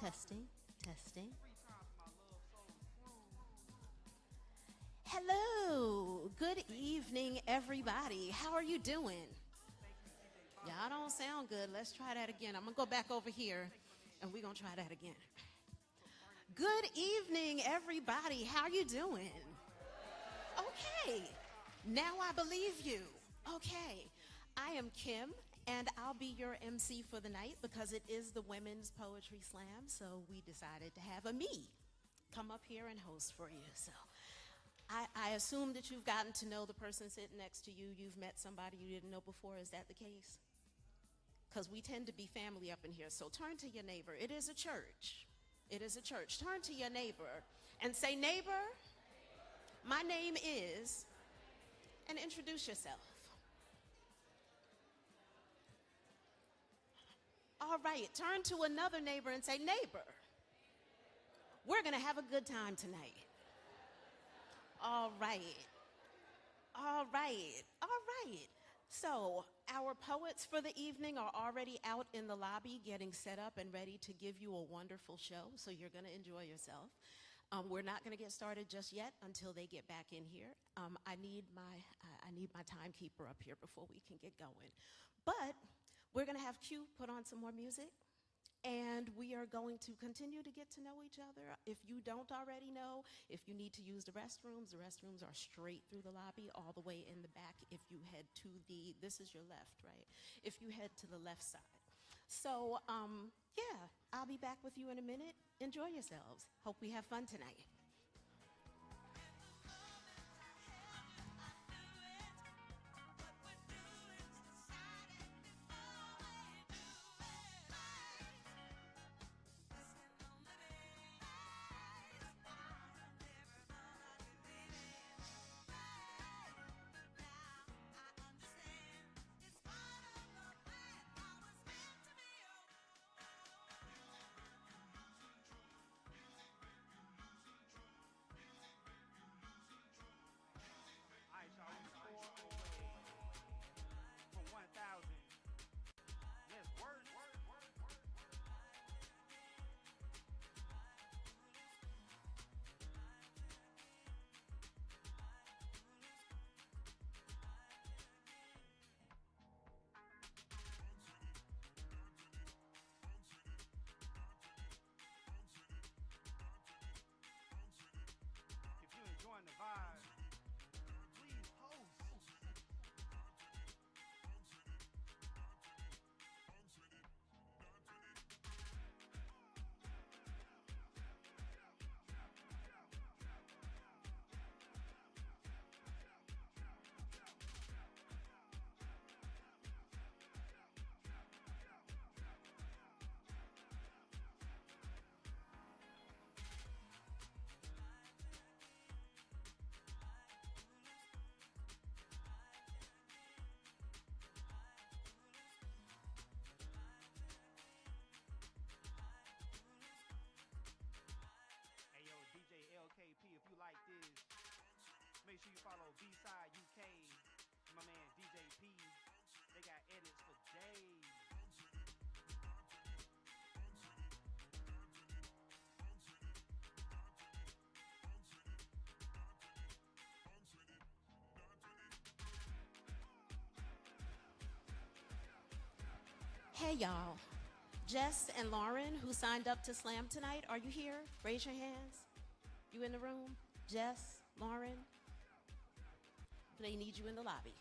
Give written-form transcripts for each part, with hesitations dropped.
Testing, testing. Hello, good evening, everybody. How are you doing? Y'all don't sound good. Let's try that again. I'm gonna go back over here and we're gonna try that again. Good evening, everybody. How are you doing? Okay, now I believe you. Okay, I am Kim, and I'll be your MC for the night because it is the Women's Poetry Slam, so we decided to have a me come up here and host for you. So I assume that you've gotten to know the person sitting next to you. You've met somebody you didn't know before. Is that the case? Because we tend to be family up in here. So turn to your neighbor. It is a church. It is a church. Turn to your neighbor and say, neighbor, my name is, and introduce yourself. All right, turn to another neighbor and say, neighbor, we're gonna have a good time tonight. All right, all right, all right. So our poets for the evening are already out in the lobby getting set up and ready to give you a wonderful show, so you're gonna enjoy yourself. We're not gonna get started just yet until they get back in here. I need my timekeeper up here before we can get going. But we're gonna have Q put on some more music, and we are going to continue to get to know each other. If you don't already know, if you need to use the restrooms are straight through the lobby, all the way in the back. If you head to this is your left, right? If you head to the left side. So, yeah, I'll be back with you in a minute. Enjoy yourselves. Hope we have fun tonight. Alright, y'all, we 4 away from 1,000. Let's work. If you're enjoying the vibe, please post. Hey yo, DJ LKP, if you like this, make sure you follow B-Side UK and my man DJ P. They got edits for days. Hey, y'all. Jess and Lauren, who signed up to slam tonight, are you here? Raise your hands. You in the room? Jess, Lauren? They need you in the lobby.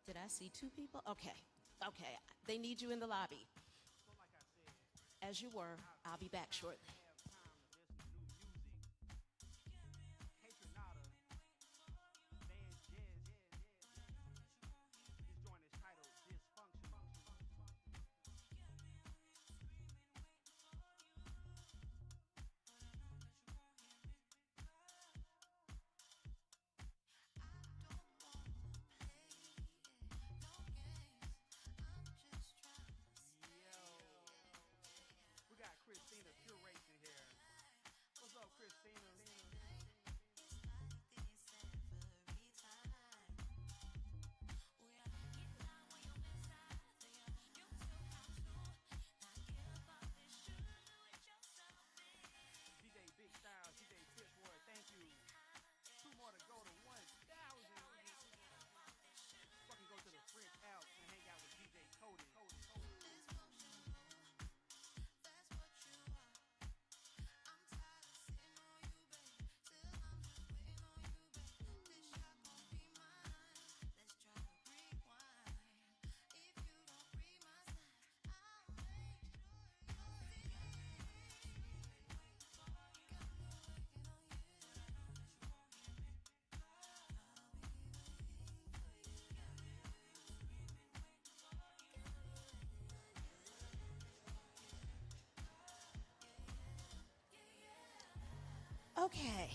Did I see 2 people? Okay, okay. They need you in the lobby. So like I said, As you were, I'll be back shortly. have time to listen to new music. Catronata, Van Jazz. His joint is titled Dysfunction. Yo, we got Christina curating Okay.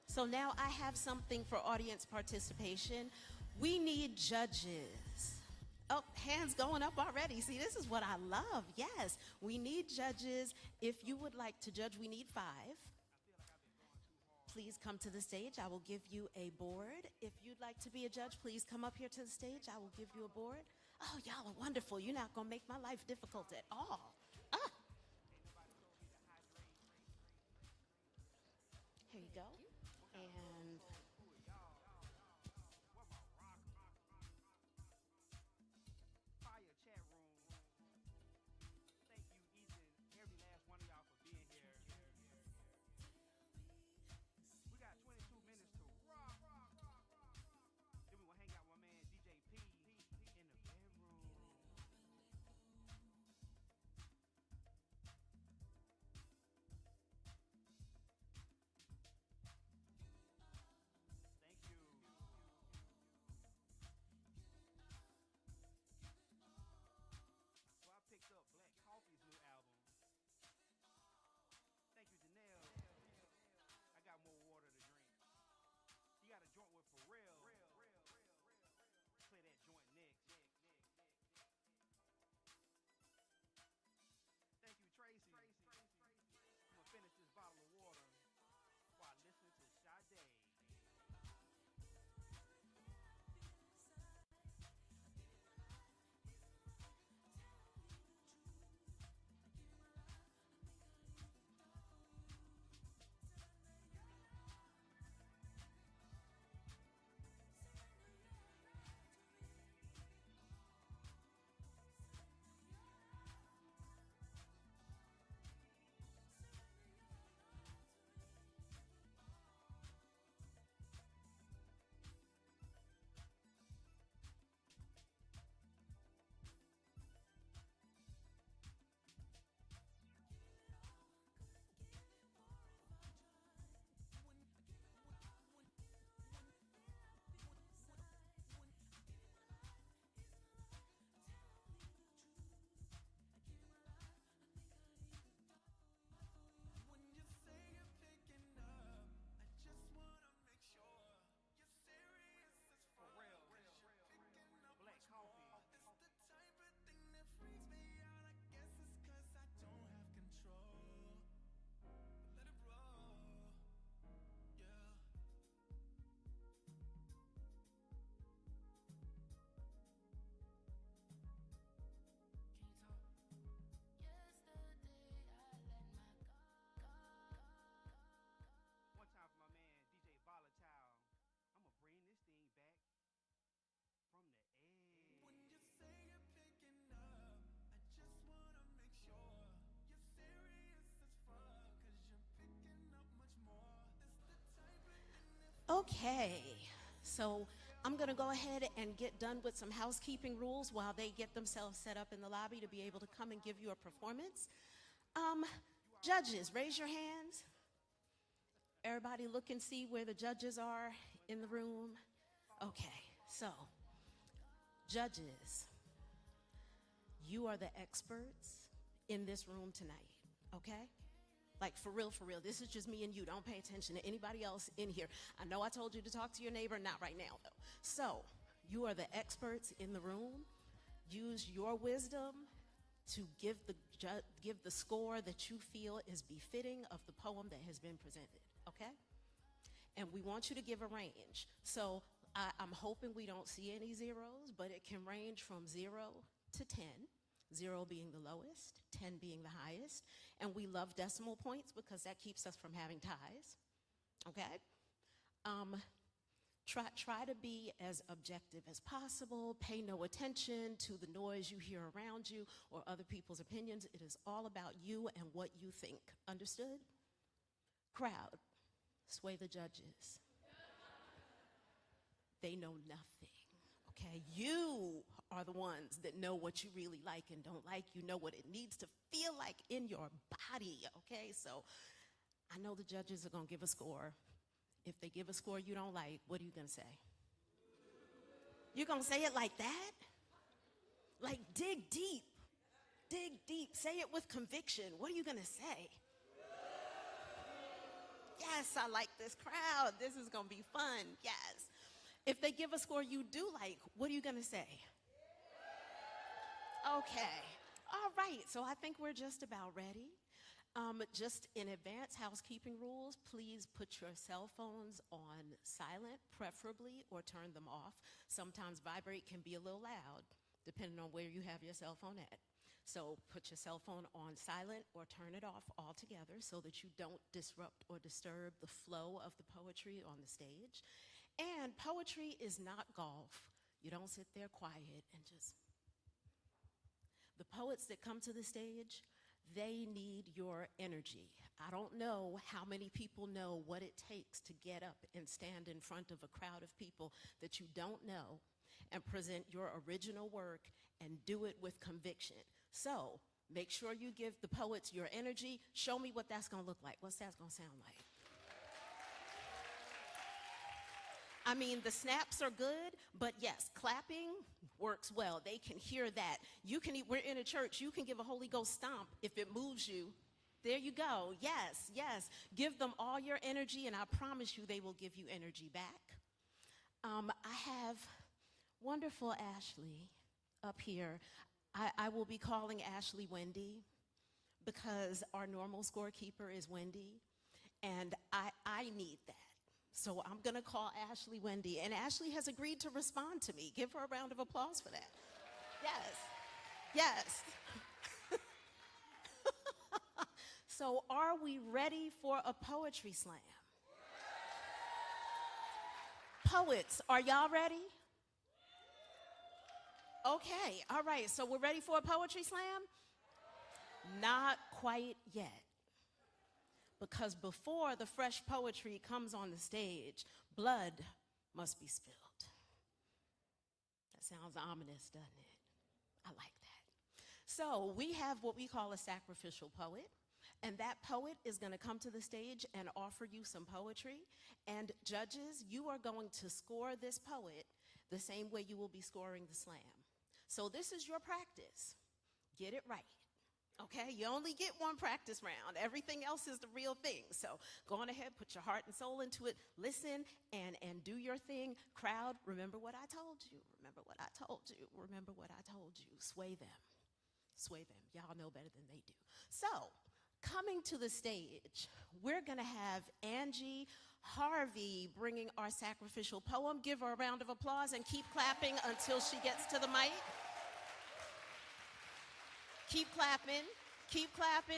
So now I have something for audience participation. We need judges. Oh, hands going up already. See, this is what I love. Yes, we need judges. If you would like to judge, we need 5. Please come to the stage. I will give you a board. If you'd like to be a judge, please come up here to the stage. I will give you a board. Oh, y'all are wonderful. You're not going to make my life difficult at all. Ah, here you go. And Fire chat room. Thank you, each and every last one of y'all, for being here. We got 22 minutes to rock. Then we gonna hang out with my man DJ P in the bedroom. Thank you. So I picked up Black Coffee's new album. Thank you, Janelle. I got more water to drink. You got a joint with Pharrell. Play that joint next. Thank you, Tracy. I'm gonna finish this bottle of water while listening to Sade. Pharrell, Black Coffee. One time for my man DJ Volatile. I'm gonna bring this thing back from the edge. okay. So I'm going to go ahead and get done with some housekeeping rules while they get themselves set up in the lobby to be able to come and give you a performance. Judges, raise your hands. Everybody look and see where the judges are in the room. Okay, so judges, you are the experts in this room tonight, okay? Like for real, this is just me and you. Don't pay attention to anybody else in here. I know I told you to talk to your neighbor, not right now though. So you are the experts in the room. Use your wisdom to give the score that you feel is befitting of the poem that has been presented, okay? And we want you to give a range. So I'm hoping we don't see any zeros, but it can range from 0 to 10. 0 being the lowest, 10 being the highest. And we love decimal points because that keeps us from having ties, okay? Try to be as objective as possible. Pay no attention to the noise you hear around you or other people's opinions. It is all about you and what you think. Understood? Crowd, sway the judges. They know nothing. Okay, you are the ones that know what you really like and don't like. You know what it needs to feel like in your body, okay? So I know the judges are gonna give a score. If they give a score you don't like, what are you gonna say? You're gonna say it like that? Like dig deep, say it with conviction. What are you gonna say? Yes, I like this crowd. This is going to be fun. Yes. If they give a score you do like, what are you going to say? Okay. All right. So I think we're just about ready. Just in advance, housekeeping rules, please put your cell phones on silent, preferably, or turn them off. Sometimes vibrate can be a little loud, depending on where you have your cell phone at. So put your cell phone on silent or turn it off altogether so that you don't disrupt or disturb the flow of the poetry on the stage. And poetry is not golf. You don't sit there quiet and just... The poets that come to the stage, they need your energy. I don't know how many people know what it takes to get up and stand in front of a crowd of people that you don't know and present your original work and do it with conviction. So make sure you give the poets your energy. Show me what that's going to look like. What's that going to sound like? I mean, the snaps are good, but yes, clapping works well. They can hear that. We're in a church. You can give a Holy Ghost stomp if it moves you. There you go. Yes, yes. Give them all your energy, and I promise you they will give you energy back. I have wonderful Ashley up here. I will be calling Ashley Wendy because our normal scorekeeper is Wendy, and I need that. So I'm going to call Ashley Wendy, and Ashley has agreed to respond to me. Give her a round of applause for that. Yes, yes. So are we ready for a poetry slam? Poets, are y'all ready? Okay, all right, so we're ready for a poetry slam? Not quite yet. Because before the fresh poetry comes on the stage, blood must be spilled. That sounds ominous, doesn't it? I like that. So we have what we call a sacrificial poet, and that poet is going to come to the stage and offer you some poetry. And judges, you are going to score this poet the same way you will be scoring the slam. So this is your practice. Get it right. Okay, you only get one practice round. Everything else is the real thing. So go on ahead, put your heart and soul into it, listen, and do your thing. Crowd, remember what I told you. Remember what I told you. Remember what I told you. Sway them. Sway them. Y'all know better than they do. So, coming to the stage, we're going to have Angie Harvey bringing our sacrificial poem. Give her a round of applause and keep clapping until she gets to the mic. Keep clapping, keep clapping.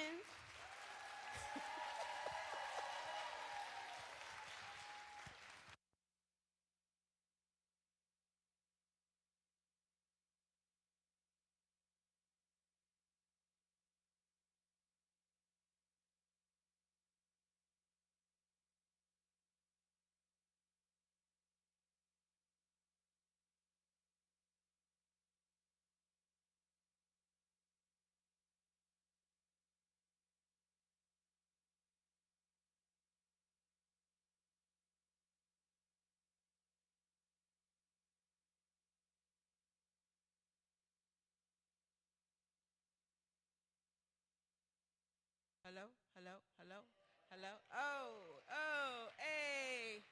Hello, hello, hello, hello. Oh, hey.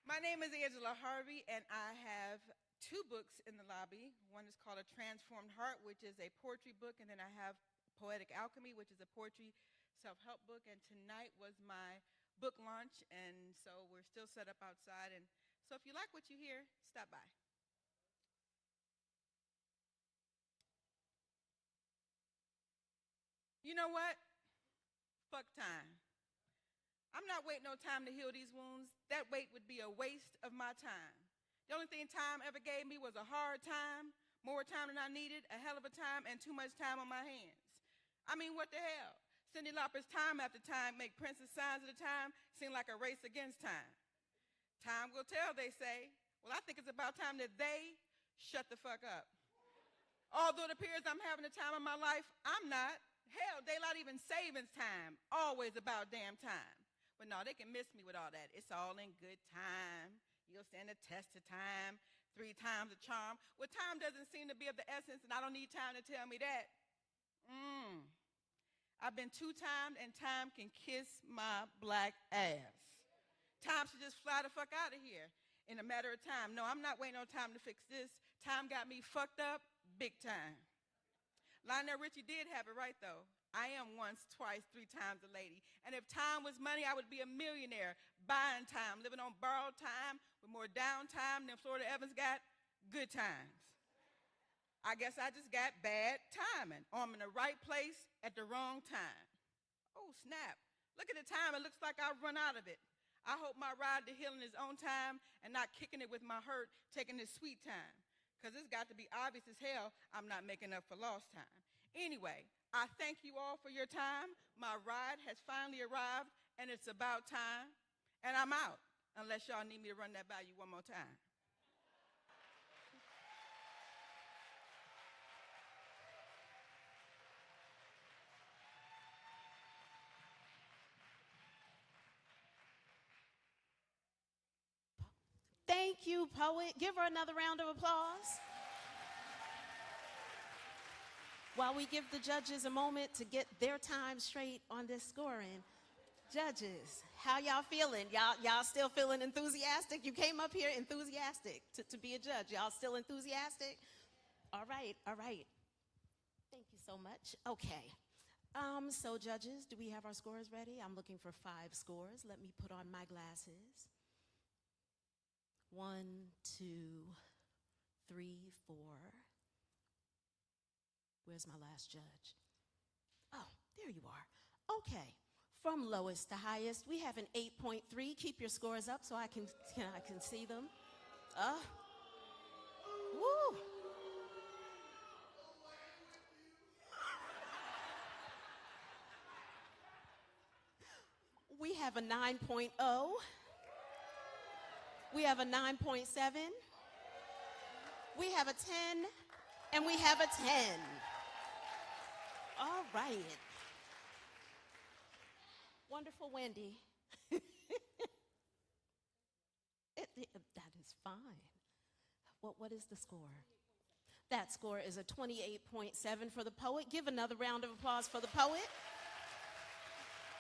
My name is Angela Harvey, and I have two books in the lobby. One is called A Transformed Heart, which is a poetry book, and then I have Poetic Alchemy, which is a poetry self-help book, and tonight was my book launch, and so we're still set up outside, and so if you like what you hear, stop by. You know what? Fuck time. I'm not waiting no time to heal these wounds. That wait would be a waste of my time. The only thing time ever gave me was a hard time, more time than I needed, a hell of a time, and too much time on my hands. I mean, what the hell? Cyndi Lauper's Time After Time make Prince's Signs of the Time seem like a race against time. Time will tell, they say. Well, I think it's about time that they shut the fuck up. Although it appears I'm having the time of my life, I'm not. Hell, daylight even savings time, always about damn time. But no, they can miss me with all that. It's all in good time. You'll stand the test of time, 3 times the charm. Well, time doesn't seem to be of the essence, and I don't need time to tell me that. I've been two-timed, and time can kiss my black ass. Time should just fly the fuck out of here in a matter of time. No, I'm not waiting on time to fix this. Time got me fucked up big time. Lionel Richie did have it right, though. I am once, twice, three times a lady. And if time was money, I would be a millionaire, buying time, living on borrowed time with more downtime than Florida Evans got good times. I guess I just got bad timing. I'm in the right place at the wrong time. Oh, snap. Look at the time. It looks like I've run out of it. I hope my ride to healing is on time and not kicking it with my hurt, taking this sweet time. Because it's got to be obvious as hell I'm not making up for lost time. Anyway, I thank you all for your time. My ride has finally arrived, and it's about time. And I'm out, unless y'all need me to run that by you one more time. Thank you, poet. Give her another round of applause. While we give the judges a moment to get their time straight on this scoring. Judges, how y'all feeling? Y'all still feeling enthusiastic? You came up here enthusiastic to be a judge. Y'all still enthusiastic? All right, all right. Thank you so much. Okay. So judges, do we have our scores ready? I'm looking for 5 scores. Let me put on my glasses. 1, 2, 3, 4. Where's my last judge? Oh, there you are. Okay. From lowest to highest, we have an 8.3. Keep your scores up so I can see them. Woo. We have a 9.0. We have a 9.7. We have a 10. And we have a 10. All right. Wonderful, Wendy. That is fine. What is the score? That score is a 28.7 for the poet. Give another round of applause for the poet.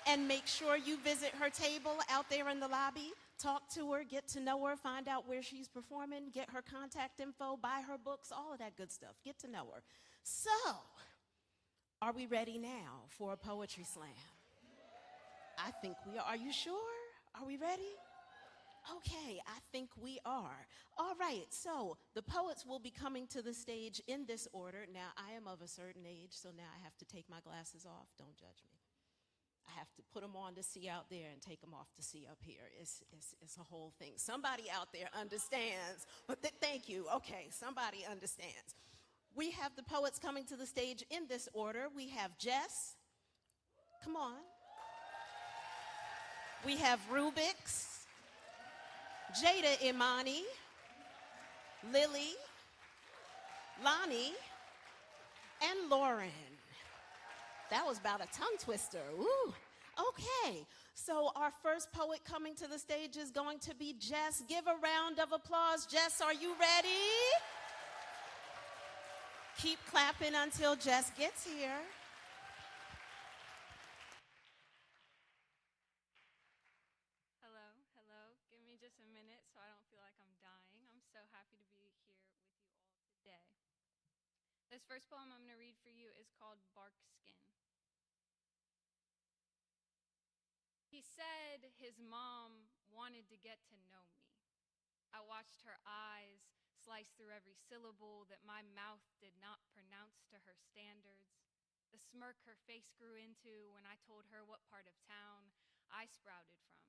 And make sure you visit her table out there in the lobby. Talk to her, get to know her, find out where she's performing, get her contact info, buy her books, all of that good stuff. Get to know her. So, are we ready now for a poetry slam? I think we are. Are you sure? Are we ready? Okay, I think we are. All right, so the poets will be coming to the stage in this order. Now, I am of a certain age, so now I have to take my glasses off. Don't judge me. I have to put them on to see out there and take them off to see up here. It's a whole thing. Somebody out there understands. But thank you. Okay, somebody understands. We have the poets coming to the stage in this order. We have Jess. Come on. We have Rubix, Jada Imani, Lily, Lonnie, and Lauren. That was about a tongue twister. Ooh. Okay, so our first poet coming to the stage is going to be Jess. Give a round of applause. Jess, are you ready? Keep clapping until Jess gets here. Hello, hello. Give me just a minute so I don't feel like I'm dying. I'm so happy to be here with you all today. This first poem I'm going to read for you is called Bark Skin. He said his mom wanted to get to know me. I watched her eyes slice through every syllable that my mouth did not pronounce to her standards. The smirk her face grew into when I told her what part of town I sprouted from.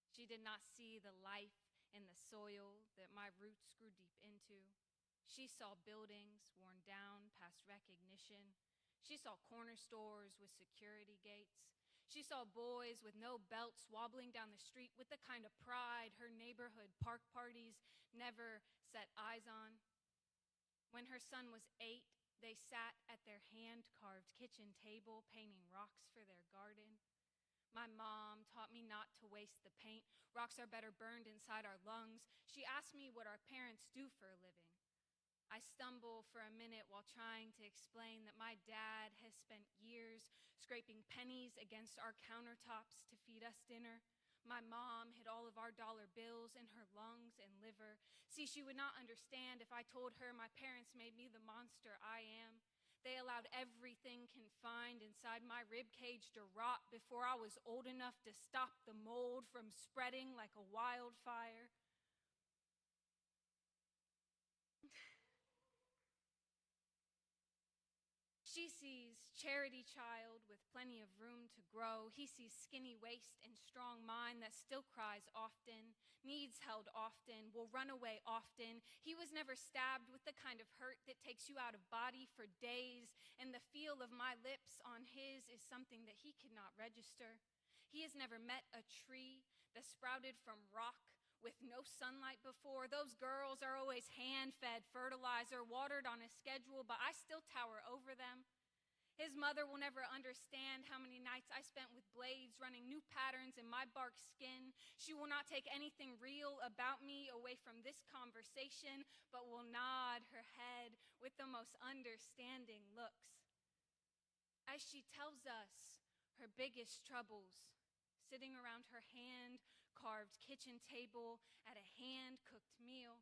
She did not see the life in the soil that my roots grew deep into. She saw buildings worn down past recognition. She saw corner stores with security gates. She saw boys with no belts wobbling down the street with the kind of pride her neighborhood park parties never set eyes on. When her son was 8, they sat at their hand-carved kitchen table painting rocks for their garden. My mom taught me not to waste the paint. Rocks are better burned inside our lungs. She asked me what our parents do for a living. I stumble for a minute while trying to explain that my dad has spent years scraping pennies against our countertops to feed us dinner. My mom hid all of our dollar bills in her lungs and liver. See, she would not understand if I told her my parents made me the monster I am. They allowed everything confined inside my rib cage to rot before I was old enough to stop the mold from spreading like a wildfire. She sees charity child with plenty of room to grow. He sees skinny waist and strong mind that still cries often, needs held often, will run away often. He was never stabbed with the kind of hurt that takes you out of body for days, and the feel of my lips on his is something that he could not register. He has never met a tree that sprouted from rock with no sunlight before. Those girls are always hand-fed fertilizer, watered on a schedule, but I still tower over them. His mother will never understand how many nights I spent with blades running new patterns in my bark skin. She will not take anything real about me away from this conversation, but will nod her head with the most understanding looks. As she tells us her biggest troubles, sitting around her hand-carved kitchen table at a hand-cooked meal.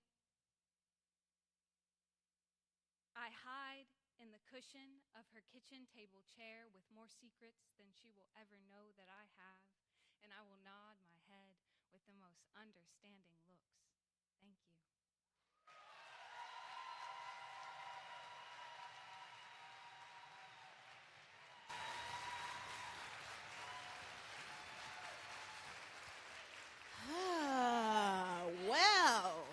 I hide in the cushion of her kitchen table chair with more secrets than she will ever know that I have, and I will nod my head with the most understanding looks. Thank you. Well,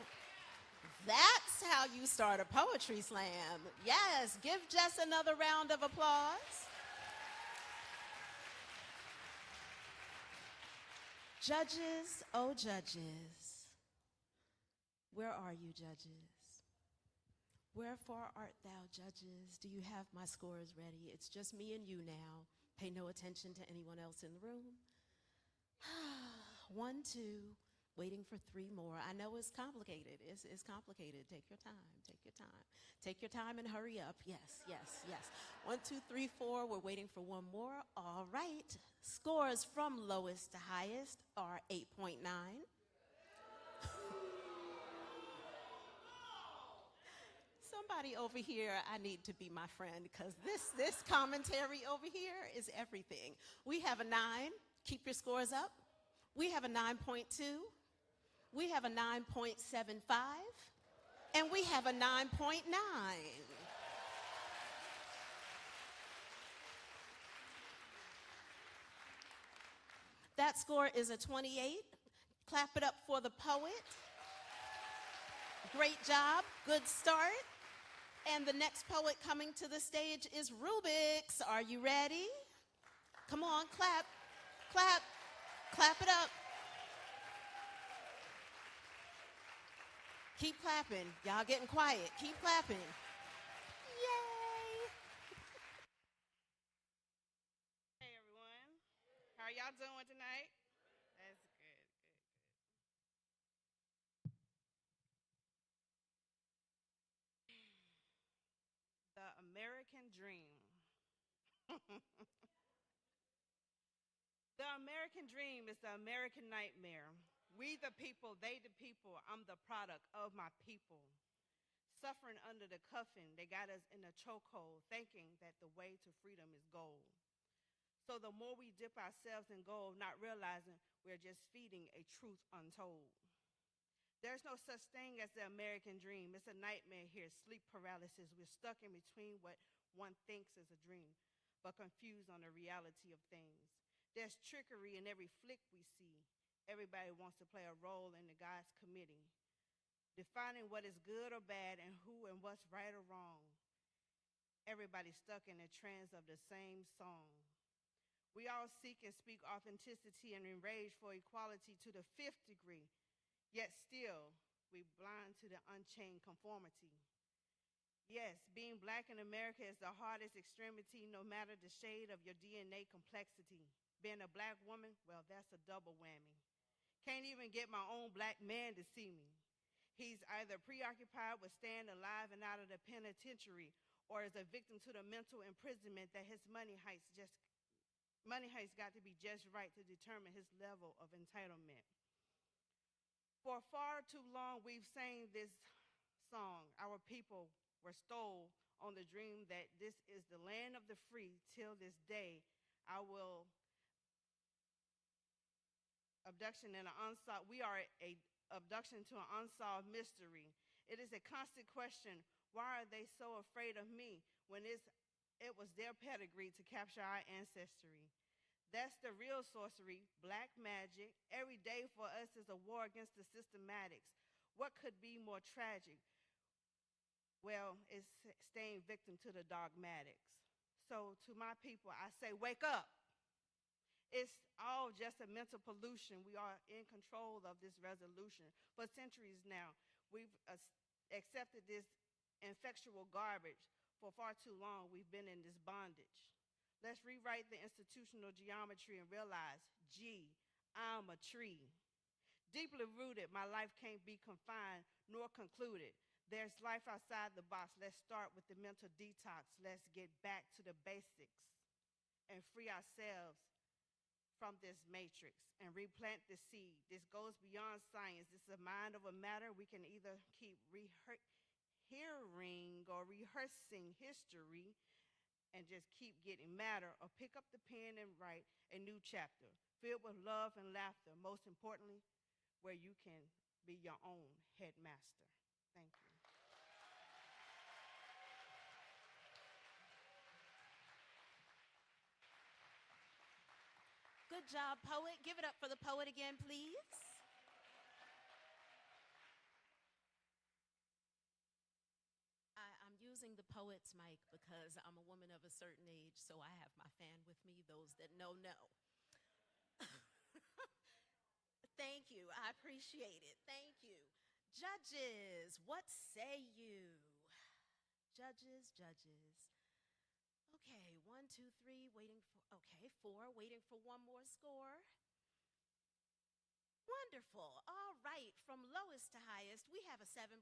that's how you start a poetry slam. Yes, give Jess another round of applause. Judges, oh judges, where are you, judges? Wherefore art thou, judges? Do you have my scores ready? It's just me and you now. Pay no attention to anyone else in the room. 1, 2, waiting for 3 more. I know it's complicated. It's complicated. Take your time. Take your time. Take your time and hurry up. Yes, yes, yes. 1, 2, 3, 4. We're waiting for 1 more. All right. Scores from lowest to highest are 8.9. Somebody over here, I need to be my friend because this commentary over here is everything. We have a 9. Keep your scores up. We have a 9.2. We have a 9.75. And we have a 9.9. That score is a 28. Clap it up for the poet. Great job. Good start. And the next poet coming to the stage is Rubik's. Are you ready? Come on, clap, clap, clap it up. Keep clapping. Y'all getting quiet. Keep clapping. Yay! Hey everyone, how are y'all doing tonight? That's good, good, good. The American dream. The American dream is the American nightmare. We the people, they the people, I'm the product of my people. Suffering under the cuffing, they got us in a chokehold, thinking that the way to freedom is gold. So the more we dip ourselves in gold, not realizing we're just feeding a truth untold. There's no such thing as the American dream. It's a nightmare here, sleep paralysis. We're stuck in between what one thinks is a dream, but confused on the reality of things. There's trickery in every flick we see. Everybody wants to play a role in the God's committee, defining what is good or bad and who and what's right or wrong. Everybody's stuck in the trance of the same song. We all seek and speak authenticity and enrage for equality to the 5th degree, yet still we blind to the unchained conformity. Yes, being black in America is the hardest extremity, no matter the shade of your DNA complexity. Being a black woman, well, that's a double whammy. Can't even get my own black man to see me. He's either preoccupied with staying alive and out of the penitentiary or is a victim to the mental imprisonment that his money heist got to be just right to determine his level of entitlement. For far too long, we've sang this song. Our people were stole on the dream that this is the land of the free. Till this day, I will abduction and an unsolved. We are a abduction to an unsolved mystery. It is a constant question. Why are they so afraid of me when it was their pedigree to capture our ancestry? That's the real sorcery, black magic. Every day for us is a war against the systematics. What could be more tragic? Well, it's staying victim to the dogmatics. So to my people, I say, wake up. It's all just a mental pollution. We are in control of this resolution. For centuries now, we've accepted this infectual garbage. For far too long, we've been in this bondage. Let's rewrite the institutional geometry and realize, gee, I'm a tree. Deeply rooted, my life can't be confined nor concluded. There's life outside the box. Let's start with the mental detox. Let's get back to the basics and free ourselves from this matrix and replant the seed. This goes beyond science. This is a mind over matter. We can either keep hearing or rehearsing history and just keep getting matter, or pick up the pen and write a new chapter filled with love and laughter, most importantly, where you can be your own headmaster. Thank you. Good job, poet. Give it up for the poet again, please. I'm using the poet's mic because I'm a woman of a certain age, so I have my fan with me. Those that know. Thank you. I appreciate it. Thank you. Judges, what say you? Judges. Okay, 1, 2, 3, waiting for, okay, 4, waiting for one more score. Wonderful. All right, from lowest to highest, we have a 7.0.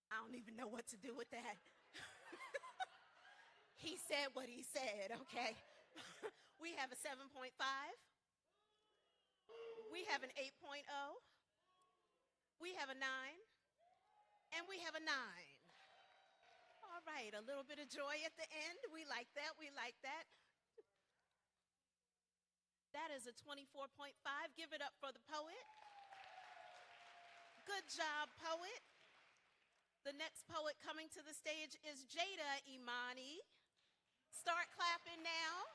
I don't even know what to do with that. He said what he said, okay? We have a 7.5. We have an 8.0. We have a 9. And we have a 9. All right, a little bit of joy at the end. We like that. That is a 24.5. Give it up for the poet. Good job, poet. The next poet coming to the stage is Jada Imani. Start clapping now.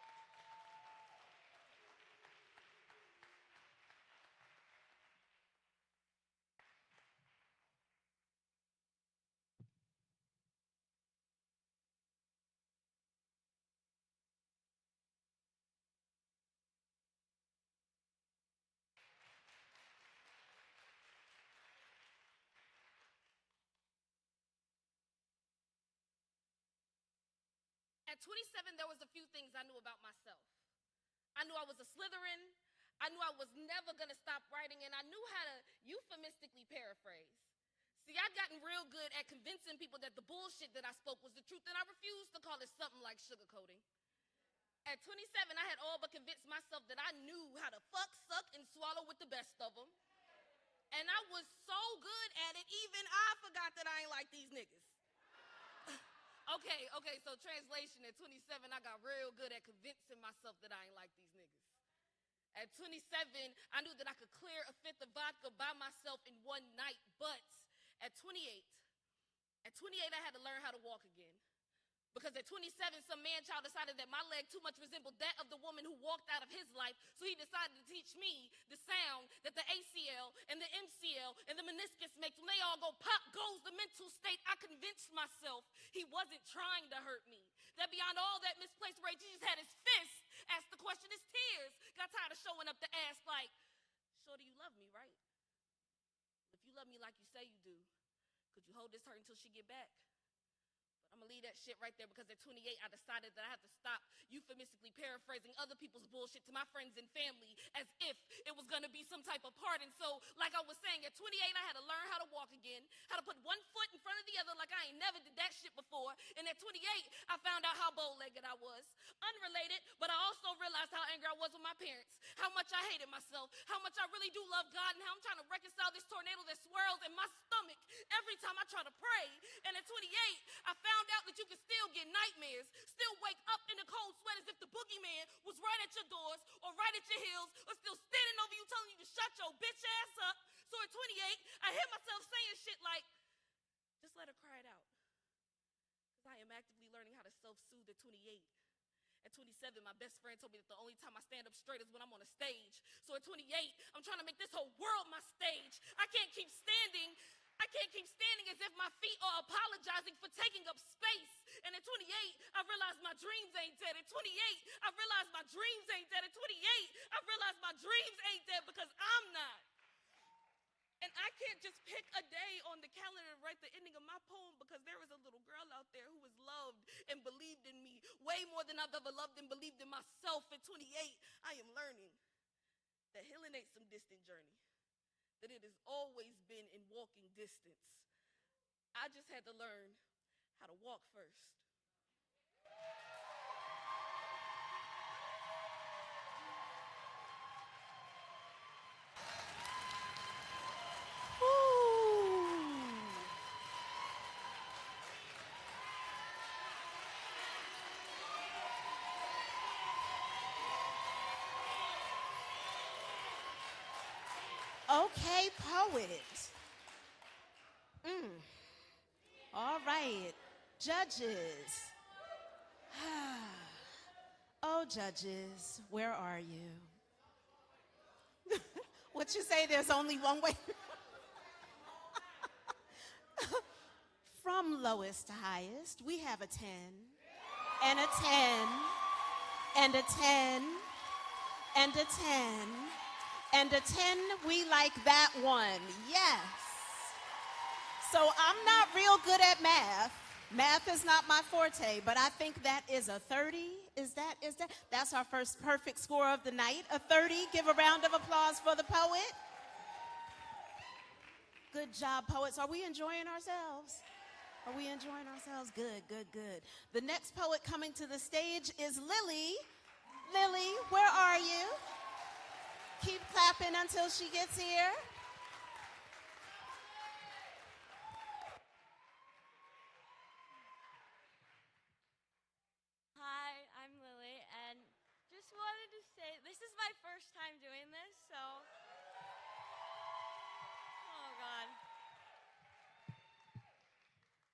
At 27, there was a few things I knew about myself. I knew I was a Slytherin. I knew I was never going to stop writing, and I knew how to euphemistically paraphrase. See, I'd gotten real good at convincing people that the bullshit that I spoke was the truth, and I refused to call it something like sugarcoating. At 27, I had all but convinced myself that I knew how to fuck, suck, and swallow with the best of them. And I was so good at it, even I forgot that I ain't like these niggas. Okay, so translation, at 27, I got real good at convincing myself that I ain't like these niggas. At 27, I knew that I could clear a fifth of vodka by myself in one night, but at 28, I had to learn how to walk again. Because at 27, some man-child decided that my leg too much resembled that of the woman who walked out of his life, so he decided to teach me the sound that the ACL and the MCL and the meniscus makes. When they all go pop goes the mental state. I convinced myself he wasn't trying to hurt me. That beyond all that misplaced rage, he just had his fist, asked the question, his tears got tired of showing up to ask like, shorty, you love me, right? If you love me like you say you do, could you hold this hurt until she get back? But I'm gonna leave that shit right there because at 28, I decided that I had to stop euphemistically paraphrasing other people's bullshit to my friends and family as if it was gonna be some type of part. And so, like I was saying, at 28, I had to learn how to walk again, how to put one foot in front of the other like I ain't never did that shit before. And at 28, I found out how bow-legged I was. Unrelated, but I also realized how angry I was with my parents, how much I hated myself, how much I really do love God, and how I'm trying to reconcile this tornado that swirls in my stomach every time I try to pray. And at 28, I found out that you can still get nightmares, still wake up in a cold sweat as if the boogeyman was right at your doors or right at your heels or still standing over you telling you to shut your bitch ass up. So at 28, I hear myself saying shit like, just let her cry it out. Because I am actively learning how to self-soothe at 28. At 27, my best friend told me that the only time I stand up straight is when I'm on a stage. So at 28, I'm trying to make this whole world my stage. I can't keep standing as if my feet are apologizing for taking up space. And at 28, I realized my dreams ain't dead. At 28, I realized my dreams ain't dead. At 28, I realized my dreams ain't dead because I'm not. And I can't just pick a day on the calendar to write the ending of my poem because there is a little girl out there who has loved and believed in me way more than I've ever loved and believed in myself. At 28, I am learning that healing ain't some distant journey, that it has always been in walking distance. I just had to learn how to walk first. Okay, poet. All right, judges. Oh, judges, where are you? What you say, there's only one way? From lowest to highest, we have a 10, and a 10, and a 10, and a 10, and a 10. We like that one, yes. So I'm not real good at math. Math is not my forte, but I think that is a 30. That's our first perfect score of the night, a 30. Give a round of applause for the poet. Good job, poets. Are we enjoying ourselves? Are we enjoying ourselves? Good, good, good. The next poet coming to the stage is Lily. Lily, where are you? Keep clapping until she gets here. Hi, I'm Lily, and just wanted to say this is my first time doing this, so. Oh, God.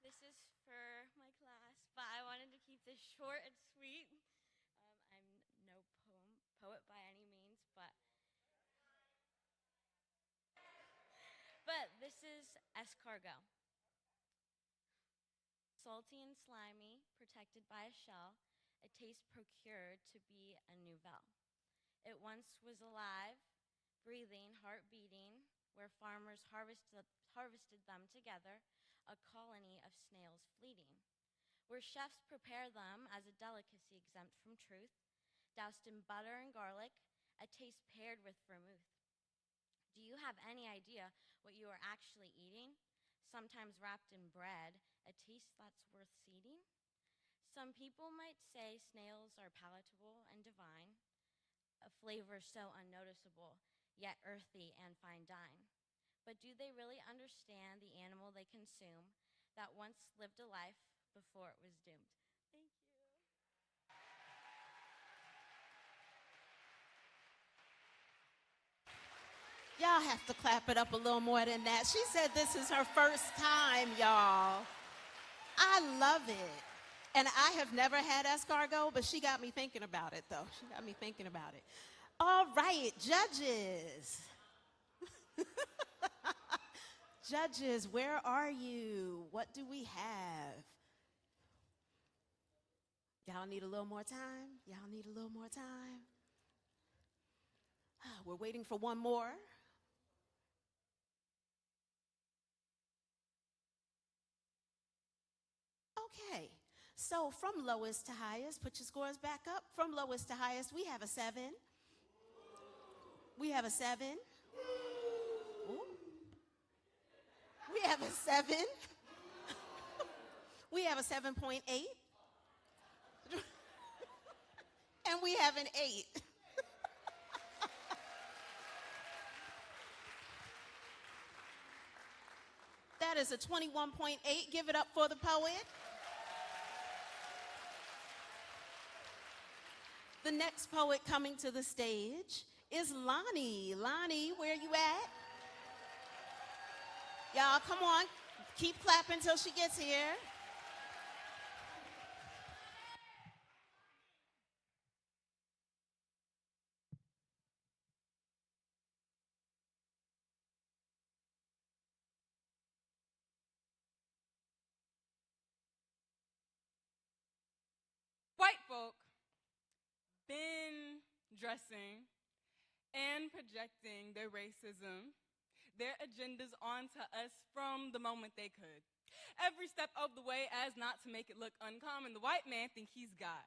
This is for my class, but I wanted to keep this short and sweet. I'm no poet by any means, but this is escargot. Salty and slimy, protected by a shell, a taste procured to be a nouvelle. It once was alive, breathing, heart beating, where farmers harvested them together, a colony of snails fleeting. Where chefs prepare them as a delicacy exempt from truth, doused in butter and garlic, a taste paired with vermouth. Do you have any idea what you are actually eating? Sometimes wrapped in bread, a taste that's worth seeding? Some people might say snails are palatable and divine, a flavor so unnoticeable, yet earthy and fine dine. But do they really understand the animal they consume that once lived a life before it was doomed? Thank you. Y'all have to clap it up a little more than that. She said this is her first time, y'all. I love it. And I have never had escargot, but she got me thinking about it, though. She got me thinking about it. All right, judges. Judges, where are you? What do we have? Y'all need a little more time? Y'all need a little more time? We're waiting for one more. Okay. So from lowest to highest, put your scores back up. From lowest to highest, we have a 7. We have a 7. Ooh. We have a 7. We have a 7.8. And we have an 8. That is a 21.8. Give it up for the poet. The next poet coming to the stage is Lonnie. Lonnie, where you at? Y'all, come on. Keep clapping till she gets here. White folk been dressing and projecting their racism, their agendas onto us from the moment they could. Every step of the way as not to make it look uncommon. The white man think he's God.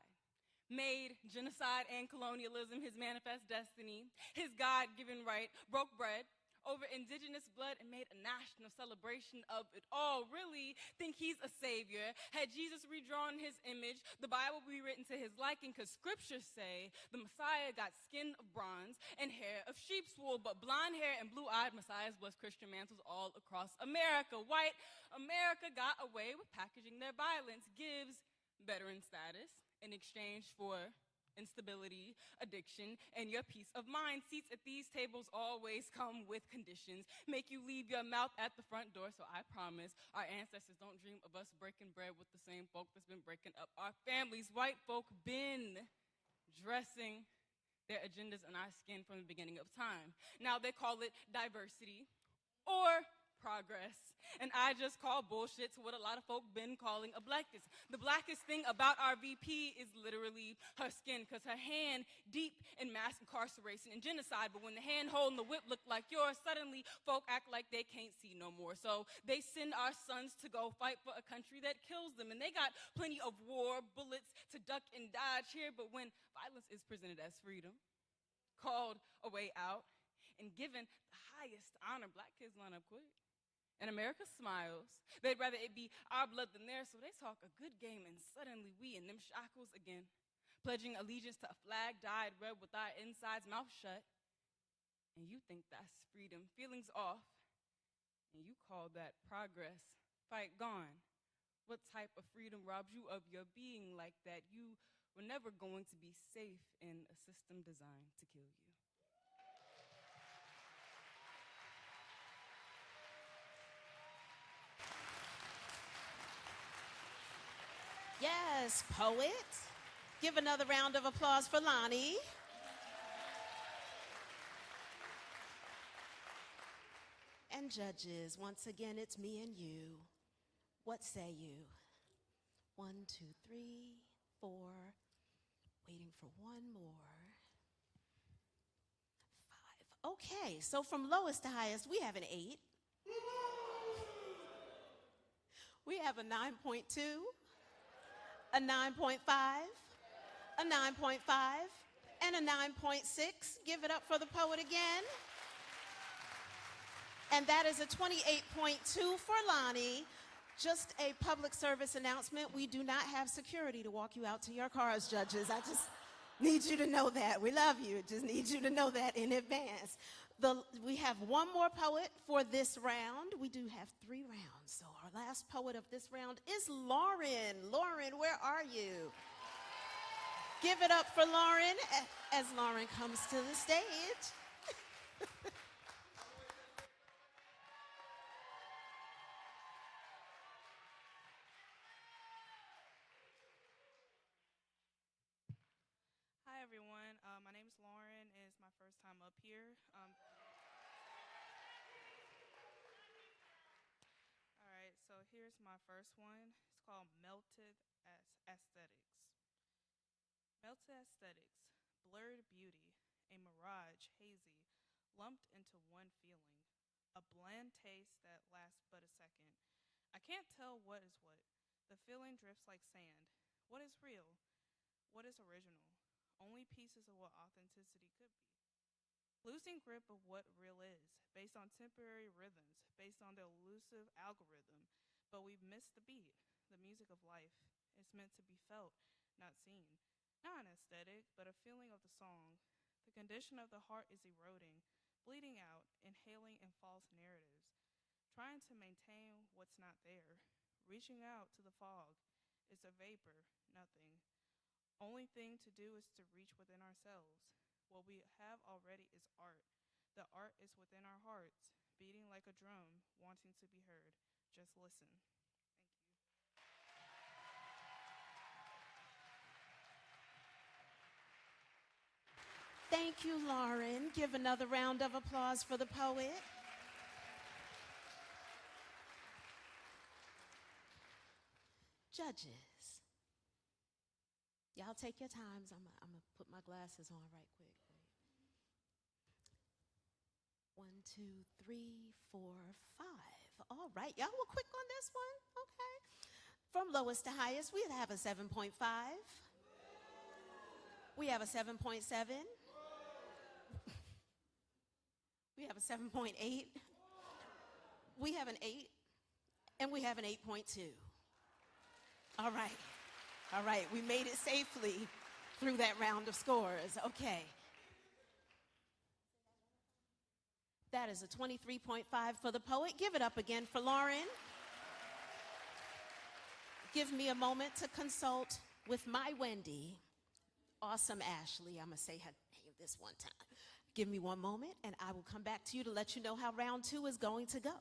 Made genocide and colonialism his manifest destiny, his God-given right, broke bread over indigenous blood and made a national celebration of it all. Really think he's a savior. Had Jesus redrawn his image, the Bible would be written to his liking, because scriptures say the Messiah got skin of bronze and hair of sheep's wool, but blonde hair and blue-eyed Messiahs was Christian mantles all across America. White America got away with packaging their violence, gives veteran status in exchange for instability, addiction, and your peace of mind. Seats at these tables always come with conditions, make you leave your mouth at the front door, so I promise our ancestors don't dream of us breaking bread with the same folk that's been breaking up our families. White folk been dressing their agendas in our skin from the beginning of time. Now they call it diversity or progress. And I just call bullshit to what a lot of folk been calling a blackness. The blackest thing about our VP is literally her skin, because her hand deep in mass incarceration and genocide, but when the hand holding the whip look like yours, suddenly folk act like they can't see no more. So they send our sons to go fight for a country that kills them, and they got plenty of war bullets to duck and dodge here, but when violence is presented as freedom, called a way out, and given the highest honor, black kids line up quick. And America smiles. They'd rather it be our blood than theirs, so they talk a good game, and suddenly we in them shackles again, pledging allegiance to a flag dyed red with our insides mouth shut. And you think that's freedom. Feelings off, and you call that progress. Fight gone. What type of freedom robs you of your being like that? You were never going to be safe in a system designed to kill you. Yes, poet. Give another round of applause for Lonnie. And judges, once again, it's me and you. What say you? 1, 2, 3, 4. Waiting for one more. 5. Okay, so from lowest to highest, we have an 8. We have a 9.2, a 9.5, a 9.5, and a 9.6. Give it up for the poet again. And that is a 28.2 for Lonnie. Just a public service announcement. We do not have security to walk you out to your cars, judges. I just need you to know that. We love you. Just need you to know that in advance. We have one more poet for this round. We do have 3 rounds. So our last poet of this round is Lauren. Lauren, where are you? Give it up for Lauren as Lauren comes to the stage. Hi, everyone. My name is Lauren. It's my first time up here. All right, so here's my first one. It's called Melted Aesthetics. Melted aesthetics, blurred beauty, a mirage, hazy, lumped into one feeling. A bland taste that lasts but a second. I can't tell what is what. The feeling drifts like sand. What is real? What is original? Only pieces of what authenticity could be. Losing grip of what real is, based on temporary rhythms, based on the elusive algorithm, but we've missed the beat. The music of life is meant to be felt, not seen. Not an aesthetic, but a feeling of the song. The condition of the heart is eroding, bleeding out, inhaling in false narratives, trying to maintain what's not there, reaching out to the fog. It's a vapor, nothing. Only thing to do is to reach within ourselves. What we have already is art. The art is within our hearts, beating like a drum, wanting to be heard. Just listen. Thank you. Thank you, Lauren. Give another round of applause for the poet. Judges, y'all take your times. I'm going to put my glasses on right quick. One, two, three, four, five. All right, y'all were quick on this one. Okay. From lowest to highest, we have a 7.5. We have a 7.7. We have a 7.8. We have an 8. And we have an 8.2. All right. All right, we made it safely through that round of scores. Okay. That is a 23.5 for the poet. Give it up again for Lauren. Give me a moment to consult with my Wendy. Awesome Ashley. I'm going to say her name this one time. Give me one moment, and I will come back to you to let you know how round 2 is going to go.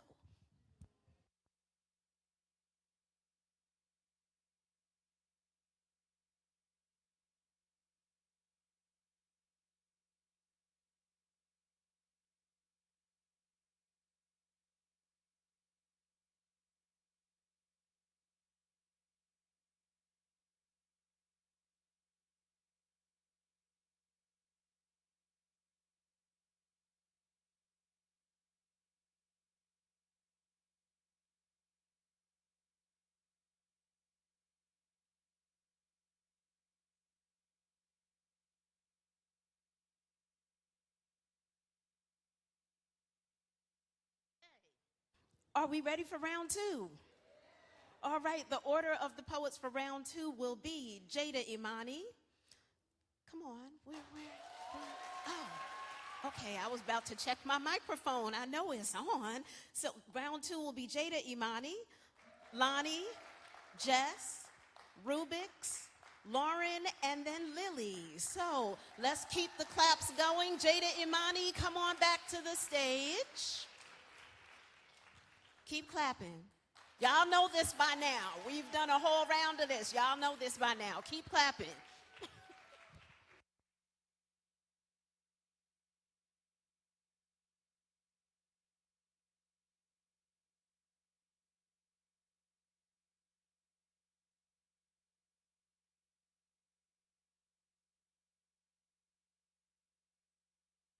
Are we ready for round 2? All right, the order of the poets for round 2 will be Jada Imani. Come on, where? Oh, okay, I was about to check my microphone. I know it's on. So round 2 will be Jada Imani, Lonnie, Jess, Rubix, Lauren, and then Lily. So let's keep the claps going. Jada Imani, come on back to the stage. Keep clapping. Y'all know this by now. We've done a whole round of this. Y'all know this by now. Keep clapping.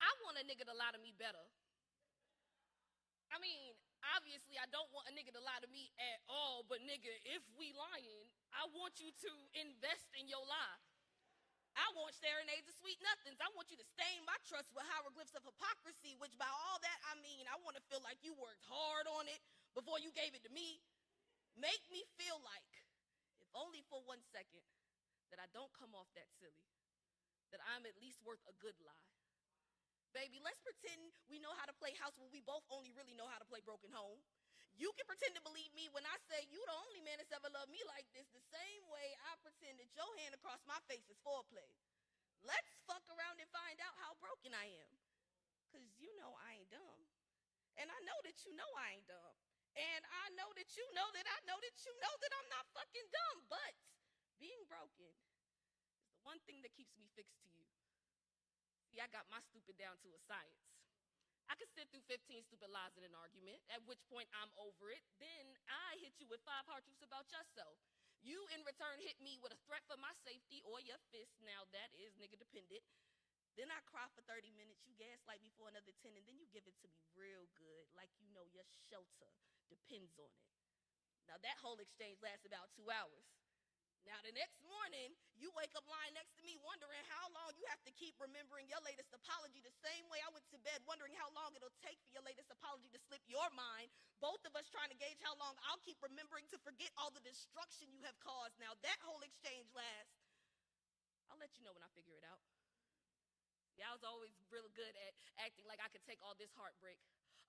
I want a nigga to lie to me better. I mean, obviously, I don't want a nigga to lie to me at all, but nigga, if we lying, I want you to invest in your lie. I want serenades of sweet nothings. I want you to stain my trust with hieroglyphs of hypocrisy, which by all that I mean, I want to feel like you worked hard on it before you gave it to me. Make me feel like, if only for 1 second, that I don't come off that silly, that I'm at least worth a good lie. Baby, let's pretend we know how to play house when we both only really know how to play broken home. You can pretend to believe me when I say you the only man that's ever loved me like this, the same way I pretend that your hand across my face is foreplay. Let's fuck around and find out how broken I am. Because you know I ain't dumb. And I know that you know I ain't dumb. And I know that you know that I know that you know that I'm not fucking dumb. But being broken is the one thing that keeps me fixed to you. See, I got my stupid down to a science. I could sit through 15 stupid lies in an argument, at which point I'm over it. Then I hit you with 5 hard truths about yourself. You, in return, hit me with a threat for my safety or your fist. Now, that is nigga dependent. Then I cry for 30 minutes. You gaslight me for another 10, and then you give it to me real good, like you know your shelter depends on it. Now, that whole exchange lasts about 2 hours. Now, the next morning, you wake up lying next to me wondering how long you have to keep remembering your latest apology, the same way I went to bed wondering how long it'll take for your latest apology to slip your mind. Both of us trying to gauge how long I'll keep remembering to forget all the destruction you have caused. Now, that whole exchange lasts. I'll let you know when I figure it out. Yeah, I was always real good at acting like I could take all this heartbreak.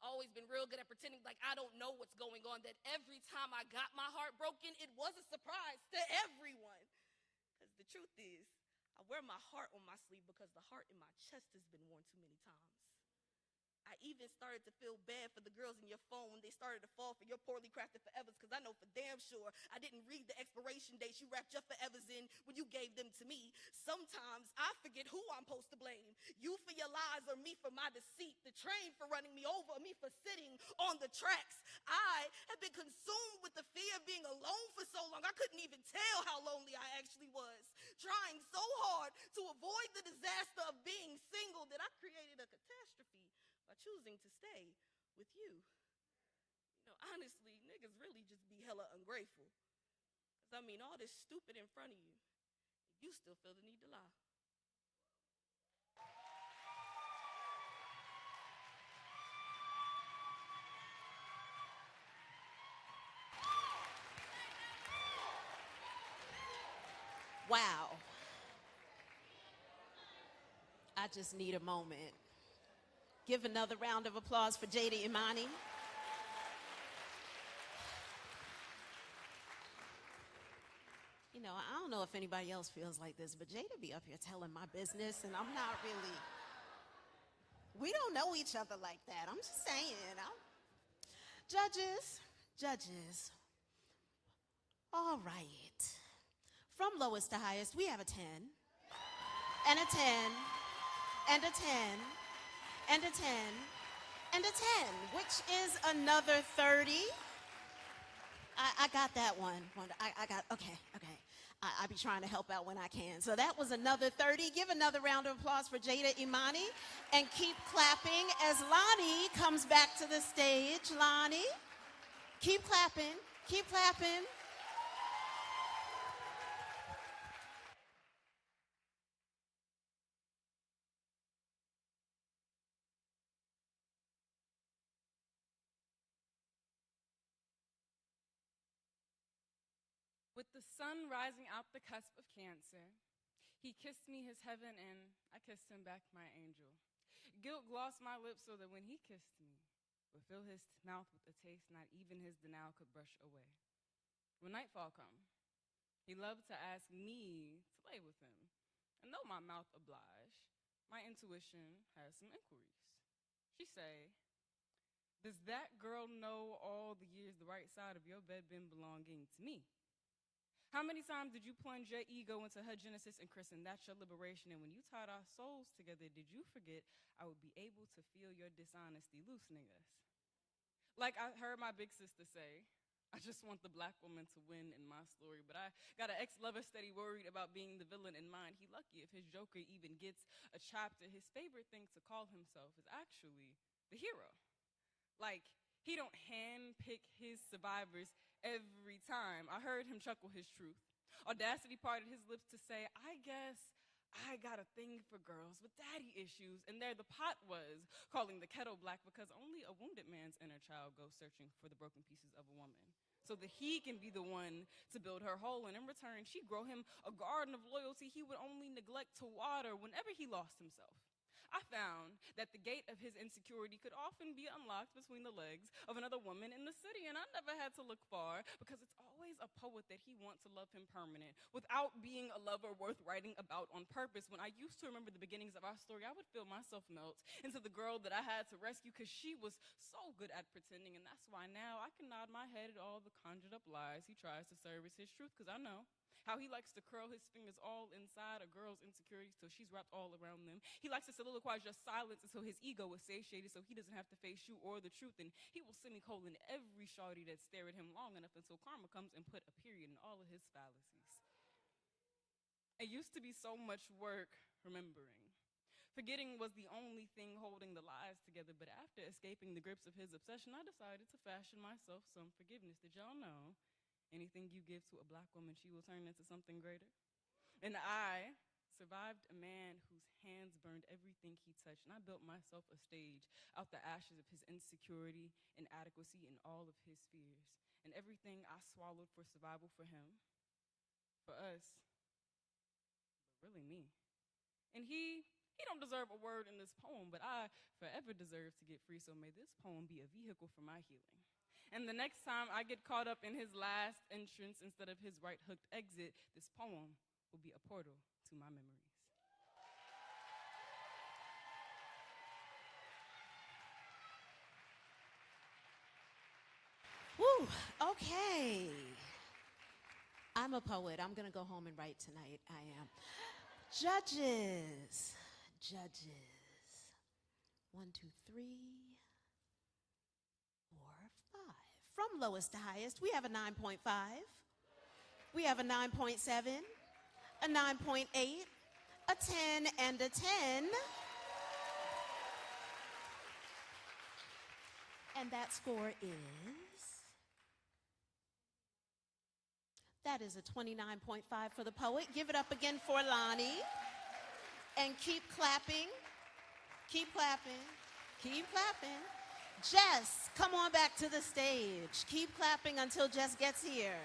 Always been real good at pretending like I don't know what's going on, that every time I got my heart broken, it was a surprise to everyone. Because the truth is, I wear my heart on my sleeve because the heart in my chest has been worn too many times. I even started to feel bad for the girls in your phone when they started to fall for your poorly crafted forevers, because I know for damn sure I didn't read the expiration dates you wrapped your forevers in when you gave them to me. Sometimes I forget who I'm supposed to blame. You for your lies or me for my deceit, the train for running me over or me for sitting on the tracks. I have been consumed with the fear of being alone for so long I couldn't even tell how lonely I actually was. Trying so hard to avoid the disaster of being single that I created a catastrophe by choosing to stay with you. You know, honestly, niggas really just be hella ungrateful. Because, I mean, all this stupid in front of you, you still feel the need to lie. Wow. I just need a moment. Give another round of applause for Jada Imani. You know, I don't know if anybody else feels like this, but Jada be up here telling my business, and I'm not really. We don't know each other like that. I'm just saying. Judges. All right. From lowest to highest, we have a 10, and a 10, and a 10, and a 10, and a 10, which is another 30. I got that one. I got, okay. I be trying to help out when I can. So that was another 30. Give another round of applause for Jada Imani, and keep clapping as Lonnie comes back to the stage. Lonnie, keep clapping, keep clapping. With the sun rising out the cusp of Cancer, he kissed me his heaven and I kissed him back my angel. Guilt glossed my lips so that when he kissed me, would fill his mouth with a taste not even his denial could brush away. When nightfall come, he loved to ask me to lay with him. And though my mouth oblige, my intuition has some inquiries. She say, does that girl know all the years the right side of your bed been belonging to me? How many times did you plunge your ego into her genesis and christen that's your liberation? And when you tied our souls together, did you forget I would be able to feel your dishonesty loosening us? Like I heard my big sister say, I just want the black woman to win in my story, but I got an ex-lover steady worried about being the villain in mine. He lucky if his joker even gets a chapter. His favorite thing to call himself is actually the hero. Like, he don't handpick his survivors every time. I heard him chuckle his truth. Audacity parted his lips to say, I guess I got a thing for girls with daddy issues. And there the pot was, calling the kettle black, because only a wounded man's inner child goes searching for the broken pieces of a woman, so that he can be the one to build her whole. And in return, she'd grow him a garden of loyalty he would only neglect to water whenever he lost himself. I found that the gate of his insecurity could often be unlocked between the legs of another woman in the city, and I never had to look far, because it's always a poet that he wants to love him permanent, without being a lover worth writing about on purpose. When I used to remember the beginnings of our story, I would feel myself melt into the girl that I had to rescue, because she was so good at pretending, and that's why now I can nod my head at all the conjured up lies he tries to serve as his truth, because I know how he likes to curl his fingers all inside a girl's insecurities till she's wrapped all around them. He likes to soliloquize your silence until his ego is satiated so he doesn't have to face you or the truth. And he will semicolon every shawty that stare at him long enough until karma comes and put a period in all of his fallacies. It used to be so much work remembering. Forgetting was the only thing holding the lies together, but after escaping the grips of his obsession, I decided to fashion myself some forgiveness. Did y'all know Anything you give to a black woman, she will turn into something greater. And I survived a man whose hands burned everything he touched, and I built myself a stage out the ashes of his insecurity, inadequacy, and all of his fears. And everything I swallowed for survival for him, for us, but really me. And he don't deserve a word in this poem, but I forever deserve to get free, so may this poem be a vehicle for my healing. And the next time I get caught up in his last entrance instead of his right hooked exit, this poem will be a portal to my memories. Woo, okay. I'm a poet. I'm going to go home and write tonight. I am. Judges. Judges. 1, 2, 3, 4, 5. From lowest to highest, we have a 9.5. We have a 9.7, a 9.8, a 10, and a 10. And that score is, that is a 29.5 for the poet. Give it up again for Lonnie. And keep clapping, keep clapping, keep clapping. Jess, come on back to the stage. Keep clapping until Jess gets here.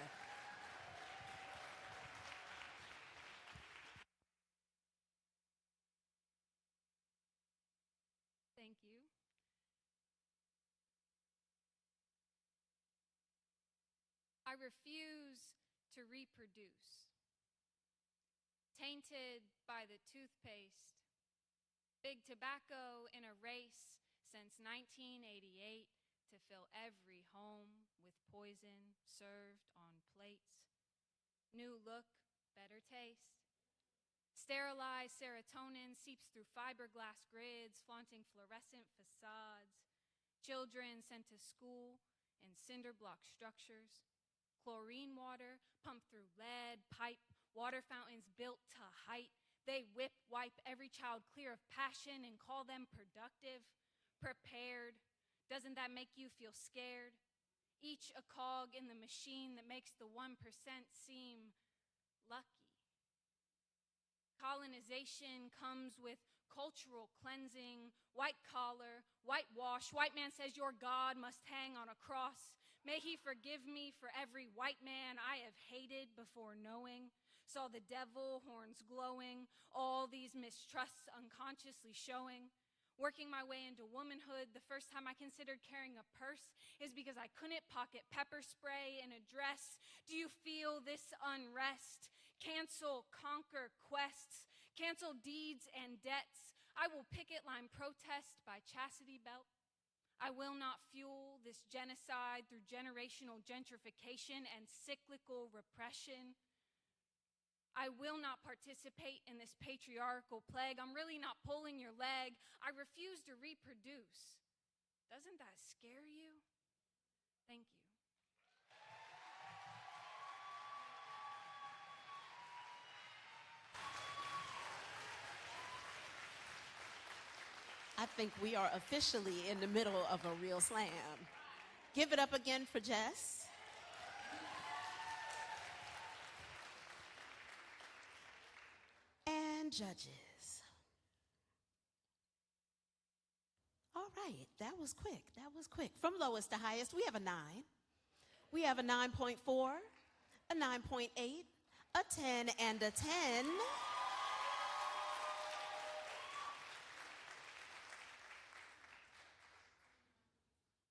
Thank you. I refuse to reproduce. Tainted by the toothpaste. Big tobacco in a race since 1988 to fill every home with poison served on plates. New look, better taste. Sterilized serotonin seeps through fiberglass grids, flaunting fluorescent facades. Children sent to school in cinder block structures. Chlorine water pumped through lead pipe, water fountains built to height. They whip wipe every child clear of passion and call them productive, prepared. Doesn't that make you feel scared? Each a cog in the machine that makes the 1% seem lucky. Colonization comes with cultural cleansing, white collar, whitewash. White man says your God must hang on a cross. May he forgive me for every white man I have hated before knowing. Saw the devil, horns glowing, all these mistrusts unconsciously showing. Working my way into womanhood, the first time I considered carrying a purse is because I couldn't pocket pepper spray in a dress. Do you feel this unrest? Cancel, conquer quests, cancel deeds and debts. I will picket line protest by chastity belt. I will not fuel this genocide through generational gentrification and cyclical repression. I will not participate in this patriarchal plague. I'm really not pulling your leg. I refuse to reproduce. Doesn't that scare you? Thank you. I think we are officially in the middle of a real slam. Give it up again for Jess. And judges. All right, that was quick. That was quick. From lowest to highest, we have a 9. We have a 9.4, a 9.8, a 10, and a 10.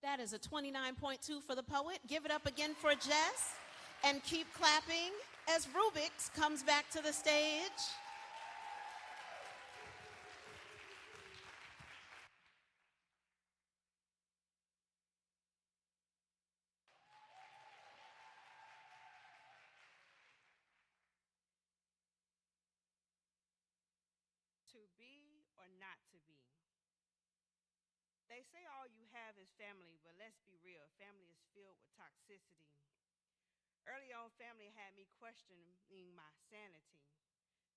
That is a 29.2 for the poet. Give it up again for Jess. And keep clapping as Rubix comes back to the stage. To be or not to be. They say all you have is family, but let's be real. Family is filled with toxicity. Early on, family had me questioning my sanity.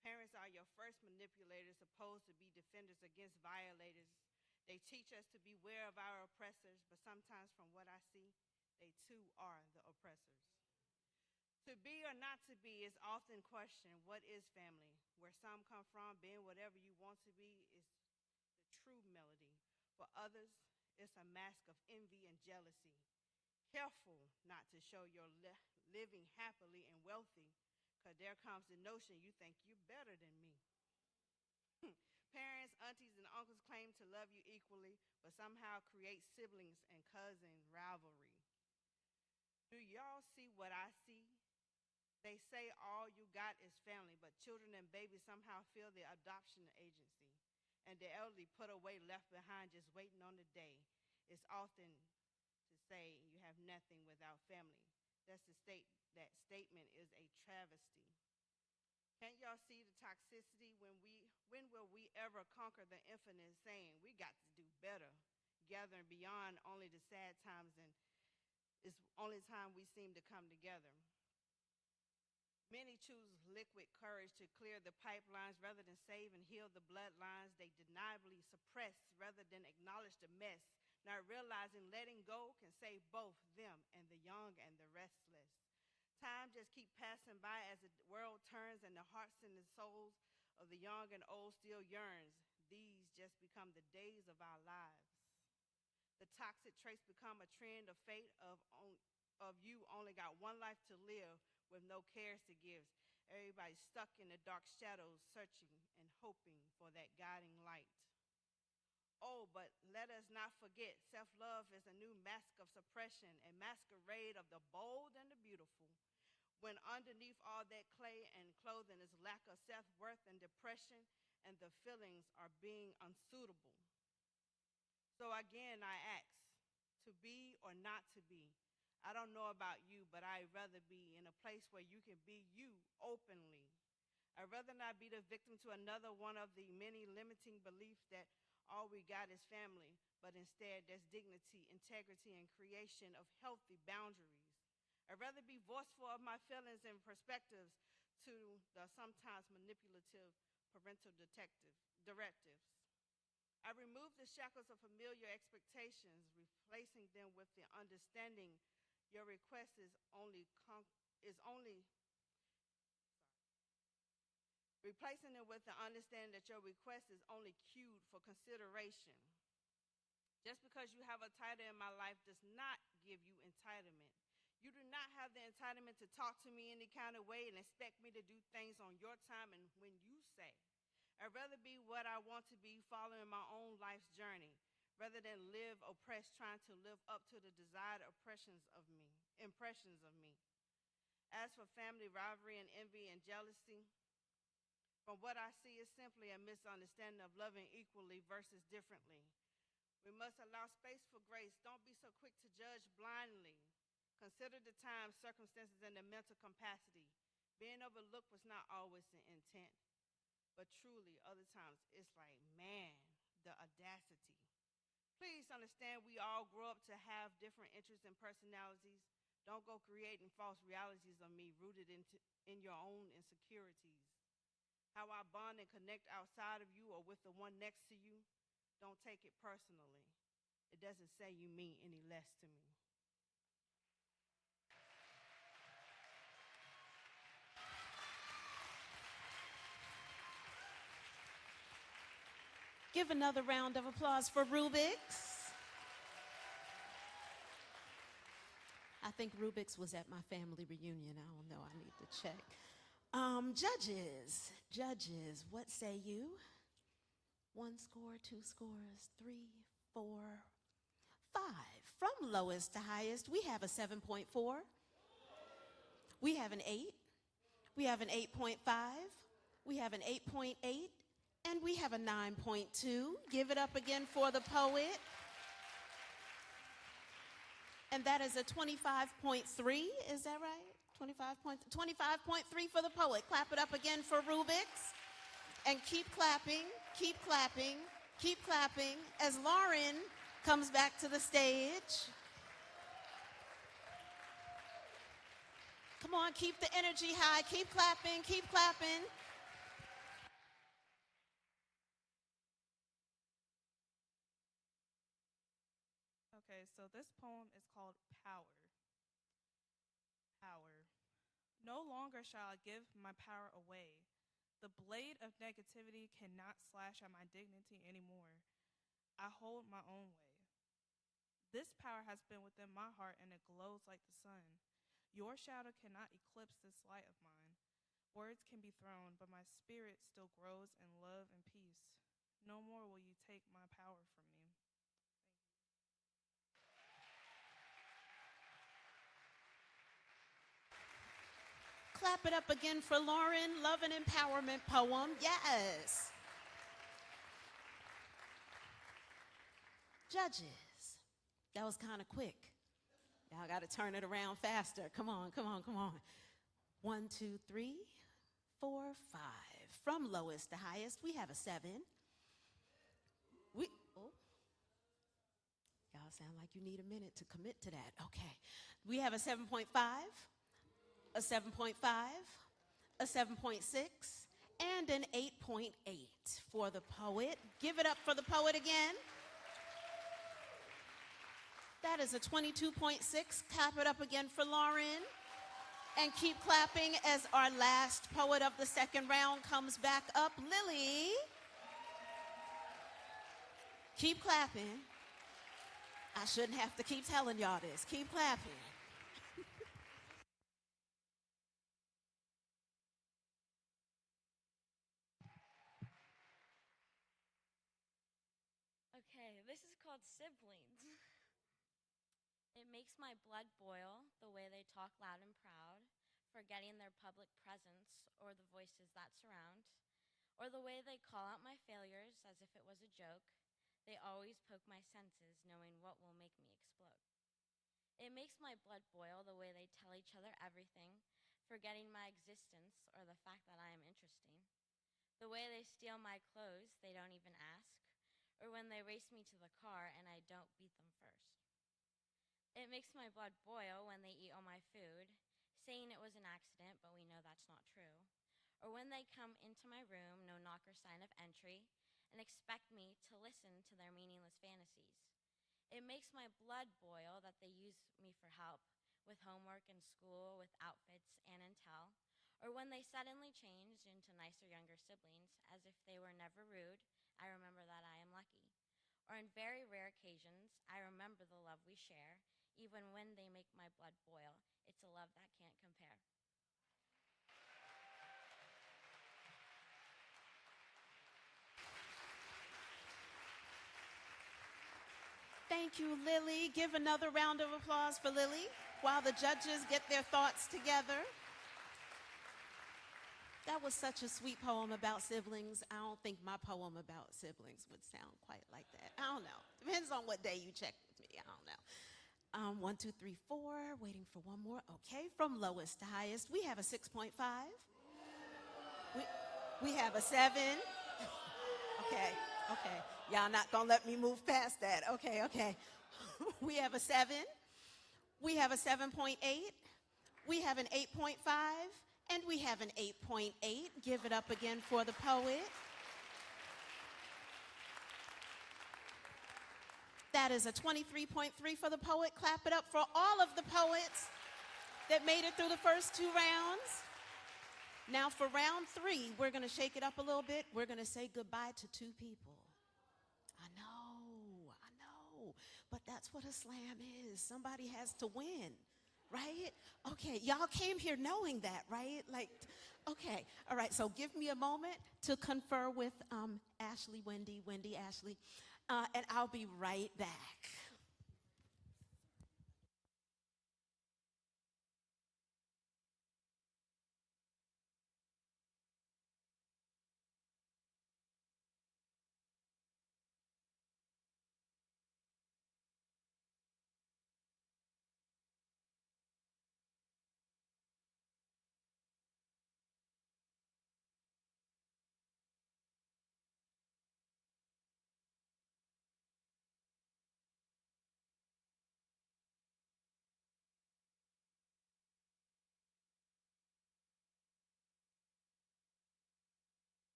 Parents are your first manipulators, supposed to be defenders against violators. They teach us to beware of our oppressors, but sometimes from what I see, they too are the oppressors. To be or not to be is often questioned. What is family? Where some come from, being whatever you want to be is the true melody. For others, it's a mask of envy and jealousy. Careful not to show your living happily and wealthy, because there comes the notion you think you're better than me. Parents, aunties, and uncles claim to love you equally, but somehow create siblings and cousin rivalry. Do y'all see what I see? They say all you got is family, but children and babies somehow feel the adoption agency, and the elderly put away, left behind, just waiting on the day. It's often to say you have nothing without family. That statement is a travesty. Can't y'all see the toxicity? When will we ever conquer the infinite saying we got to do better, gathering beyond only the sad times, and it's only time we seem to come together. Many choose liquid courage to clear the pipelines rather than save and heal the bloodlines they deniably suppress rather than acknowledge the mess, not realizing letting go can save both them and the young and the restless. Time just keep passing by as the world turns and the hearts and the souls of the young and old still yearns. These just become the days of our lives. The toxic traits become a trend of fate of you only got one life to live with no cares to give. Everybody's stuck in the dark shadows, searching and hoping for that guiding light. Oh, but let us not forget, self-love is a new mask of suppression, a masquerade of the bold and the beautiful. When underneath all that clay and clothing is lack of self-worth and depression, and the feelings are being unsuitable. So again, I ask, to be or not to be? I don't know about you, but I'd rather be in a place where you can be you openly. I'd rather not be the victim to another one of the many limiting beliefs that all we got is family, but instead there's dignity, integrity, and creation of healthy boundaries. I'd rather be voiceful of my feelings and perspectives to the sometimes manipulative parental directives. I remove the shackles of familiar expectations, replacing them with the understanding your request is only replacing it with the understanding that your request is only cued for consideration. Just because you have a title in my life does not give you entitlement. You do not have the entitlement to talk to me any kind of way and expect me to do things on your time and when you say. I'd rather be what I want to be, following my own life's journey, rather than live oppressed, trying to live up to the desired impressions of me. As for family rivalry and envy and jealousy, from what I see, it's simply a misunderstanding of loving equally versus differently. We must allow space for grace. Don't be so quick to judge blindly. Consider the time, circumstances, and the mental capacity. Being overlooked was not always the intent, but truly, other times, it's like, man, the audacity. Please understand we all grow up to have different interests and personalities. Don't go creating false realities of me rooted in your own insecurities. How I bond and connect outside of you or with the one next to you, don't take it personally. It doesn't say you mean any less to me. Give another round of applause for Rubik's. I think Rubik's was at my family reunion. I don't know, I need to check. Judges, what say you? 1 score, 2 scores, 3, 4, 5. From lowest to highest, we have a 7.4. We have an 8. We have an 8.5. We have an 8.8. And we have a 9.2. Give it up again for the poet. And that is a 25.3. Is that right? 25.3 for the poet. Clap it up again for Rubik's. And keep clapping, keep clapping, keep clapping as Lauren comes back to the stage. Come on, keep the energy high. Keep clapping, keep clapping. Okay, so this poem is called Power. Power. No longer shall I give my power away. The blade of negativity cannot slash at my dignity anymore. I hold my own way. This power has been within my heart and it glows like the sun. Your shadow cannot eclipse this light of mine. Words can be thrown, but my spirit still grows in love and peace. No more will you take my power from me. Clap it up again for Lauren. Love and empowerment poem. Yes. Judges. That was kind of quick. Y'all got to turn it around faster. Come on, come on, come on. 1, 2, 3, 4, 5. From lowest to highest, we have a 7. Oh, y'all sound like you need a minute to commit to that. Okay. We have a 7.5, a 7.5, a 7.6, and an 8.8 for the poet. Give it up for the poet again. That is a 22.6. Clap it up again for Lauren. And keep clapping as our last poet of the second round comes back up. Lily. Keep clapping. I shouldn't have to keep telling y'all this. Keep clapping. Okay, this is called Siblings. It makes my blood boil the way they talk loud and proud, forgetting their public presence or the voices that surround, or the way they call out my failures as if it was a joke. They always poke my senses, knowing what will make me explode. It makes my blood boil the way they tell each other everything, forgetting my existence or the fact that I am interesting. The way they steal my clothes, they don't even ask, or when they race me to the car and I don't beat them first. It makes my blood boil when they eat all my food, saying it was an accident, but we know that's not true. Or when they come into my room, no knock or sign of entry, and expect me to listen to their meaningless fantasies. It makes my blood boil that they use me for help with homework and school, with outfits and intel, or when they suddenly changed into nicer younger siblings as if they were never rude. I remember that I am lucky. Or in very rare occasions, I remember the love we share, even when they make my blood boil. It's a love that can't compare. Thank you, Lily. Give another round of applause for Lily while the judges get their thoughts together. That was such a sweet poem about siblings. I don't think my poem about siblings would sound quite like that. I don't know. Depends on what day you check with me. I don't know. 1, 2, 3, 4. Waiting for one more. Okay. From lowest to highest, we have a 6.5. We have a 7. Okay. Okay. Y'all not going to let me move past that. Okay. Okay. We have a 7. We have a 7.8. We have an 8.5. And we have an 8.8. Give it up again for the poet. That is a 23.3 for the poet. Clap it up for all of the poets that made it through the first 2 rounds. Now for round 3, we're going to shake it up a little bit. We're going to say goodbye to 2 people. I know. But that's what a slam is. Somebody has to win. Right? Okay, y'all came here knowing that, right? Like, okay, all right, so give me a moment to confer with Ashley, Wendy, Ashley, and I'll be right back.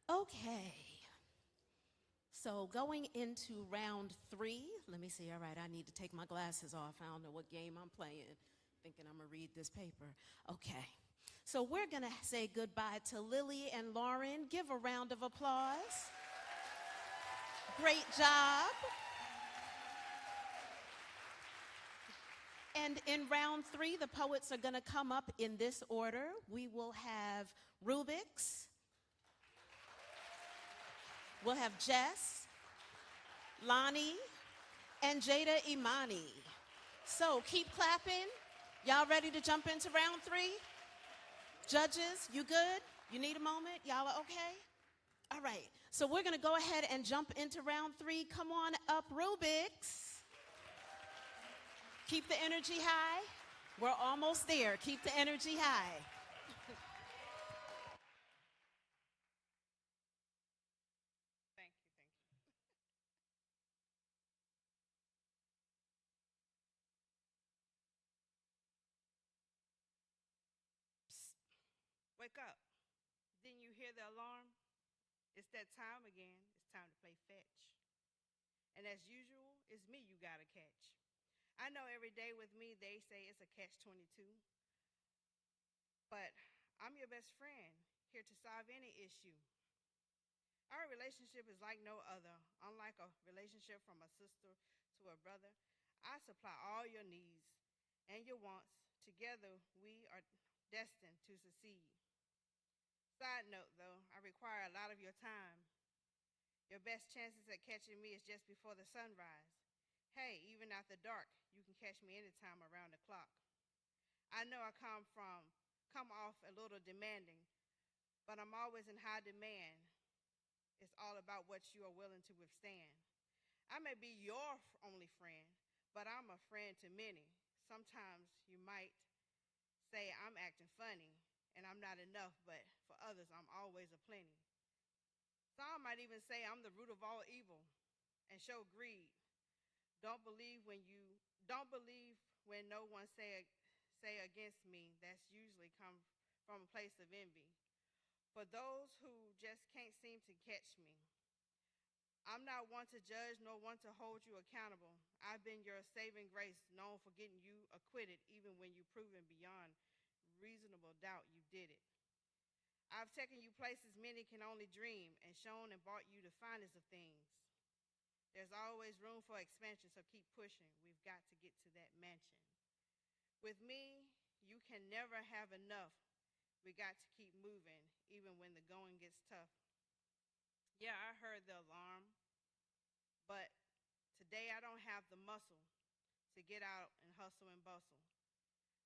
Okay, So going into round 3, let me see, all right, I need to take my glasses off. I don't know what game I'm playing, thinking I'm gonna read this paper. Okay, so we're gonna say goodbye to Lily and Lauren. Give a round of applause. Great job. And in round 3, the poets are gonna come up in this order. We will have Rubik's, we'll have Jess, Lonnie, and Jada Imani. So keep clapping. Y'all ready to jump into round 3? Judges, you good? You need a moment? Y'all are okay? All right, so we're gonna go ahead and jump into round 3. Come on up, Rubik's. Keep the energy high. We're almost there. Keep the energy high. Thank you, thank you. Psst, wake up. Didn't you hear the alarm? It's that time again. It's time to play fetch. And as usual, it's me you gotta catch. I know every day with me they say it's a catch 22, but I'm your best friend, here to solve any issue. Our relationship is like no other. Unlike a relationship from a sister to a brother, I supply all your needs and your wants. Together, we are destined to succeed. Side note though, I require a lot of your time. Your best chances at catching me is just before the sunrise. Hey, even after dark, you can catch me anytime around the clock. I know I come off a little demanding, but I'm always in high demand. It's all about what you are willing to withstand. I may be your only friend, but I'm a friend to many. Sometimes you might say I'm acting funny and I'm not enough, but for others, I'm always a plenty. Some might even say I'm the root of all evil and show greed. Don't believe when you don't believe when no one say against me. That's usually come from a place of envy. For those who just can't seem to catch me, I'm not one to judge nor one to hold you accountable. I've been your saving grace, known for getting you acquitted even when you've proven beyond reasonable doubt you did it. I've taken you places many can only dream and shown and brought you the finest of things. There's always room for expansion, so keep pushing. We've got to get to that mansion. With me, you can never have enough. We got to keep moving, even when the going gets tough. Yeah, I heard the alarm, but today I don't have the muscle to get out and hustle and bustle.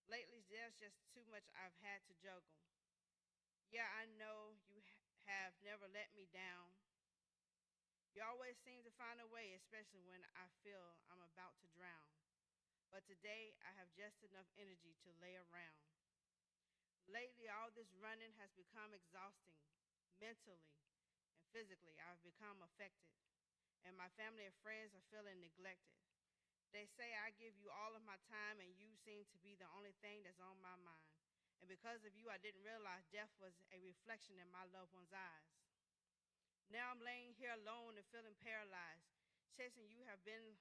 Lately, there's just too much I've had to juggle. Yeah, I know you have never let me down. You always seem to find a way, especially when I feel I'm about to drown. But today, I have just enough energy to lay around. Lately, all this running has become exhausting, mentally and physically. I've become affected, and my family and friends are feeling neglected. They say I give you all of my time, and you seem to be the only thing that's on my mind. And because of you, I didn't realize death was a reflection in my loved one's eyes. Now I'm laying here alone and feeling paralyzed. Chasing you have been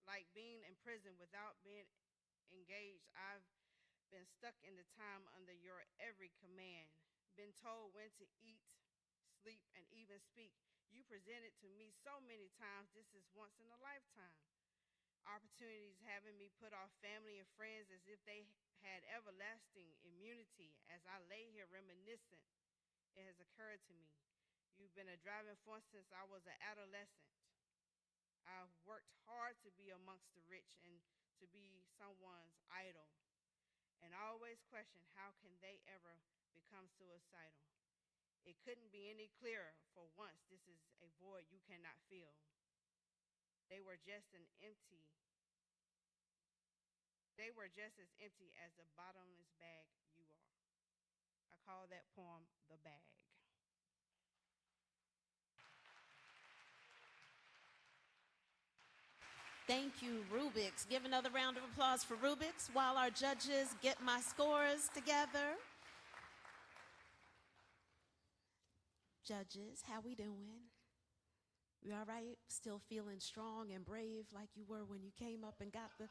like being in prison without being engaged. I've been stuck in the time under your every command, been told when to eat, sleep, and even speak. You presented to me so many times, this is once in a lifetime. Opportunities having me put off family and friends as if they had everlasting immunity. As I lay here reminiscent, it has occurred to me. You've been a driving force since I was an adolescent. I've worked hard to be amongst the rich and to be someone's idol, and I always question how can they ever become suicidal. It couldn't be any clearer. For once, this is a void you cannot fill. They were just an empty. They were just as empty as the bottomless bag you are. I call that poem The Bag. Thank you, Rubik's. Give another round of applause for Rubik's while our judges get my scores together. Judges, how we doing? You all right? Still feeling strong and brave like you were when you came up and got the.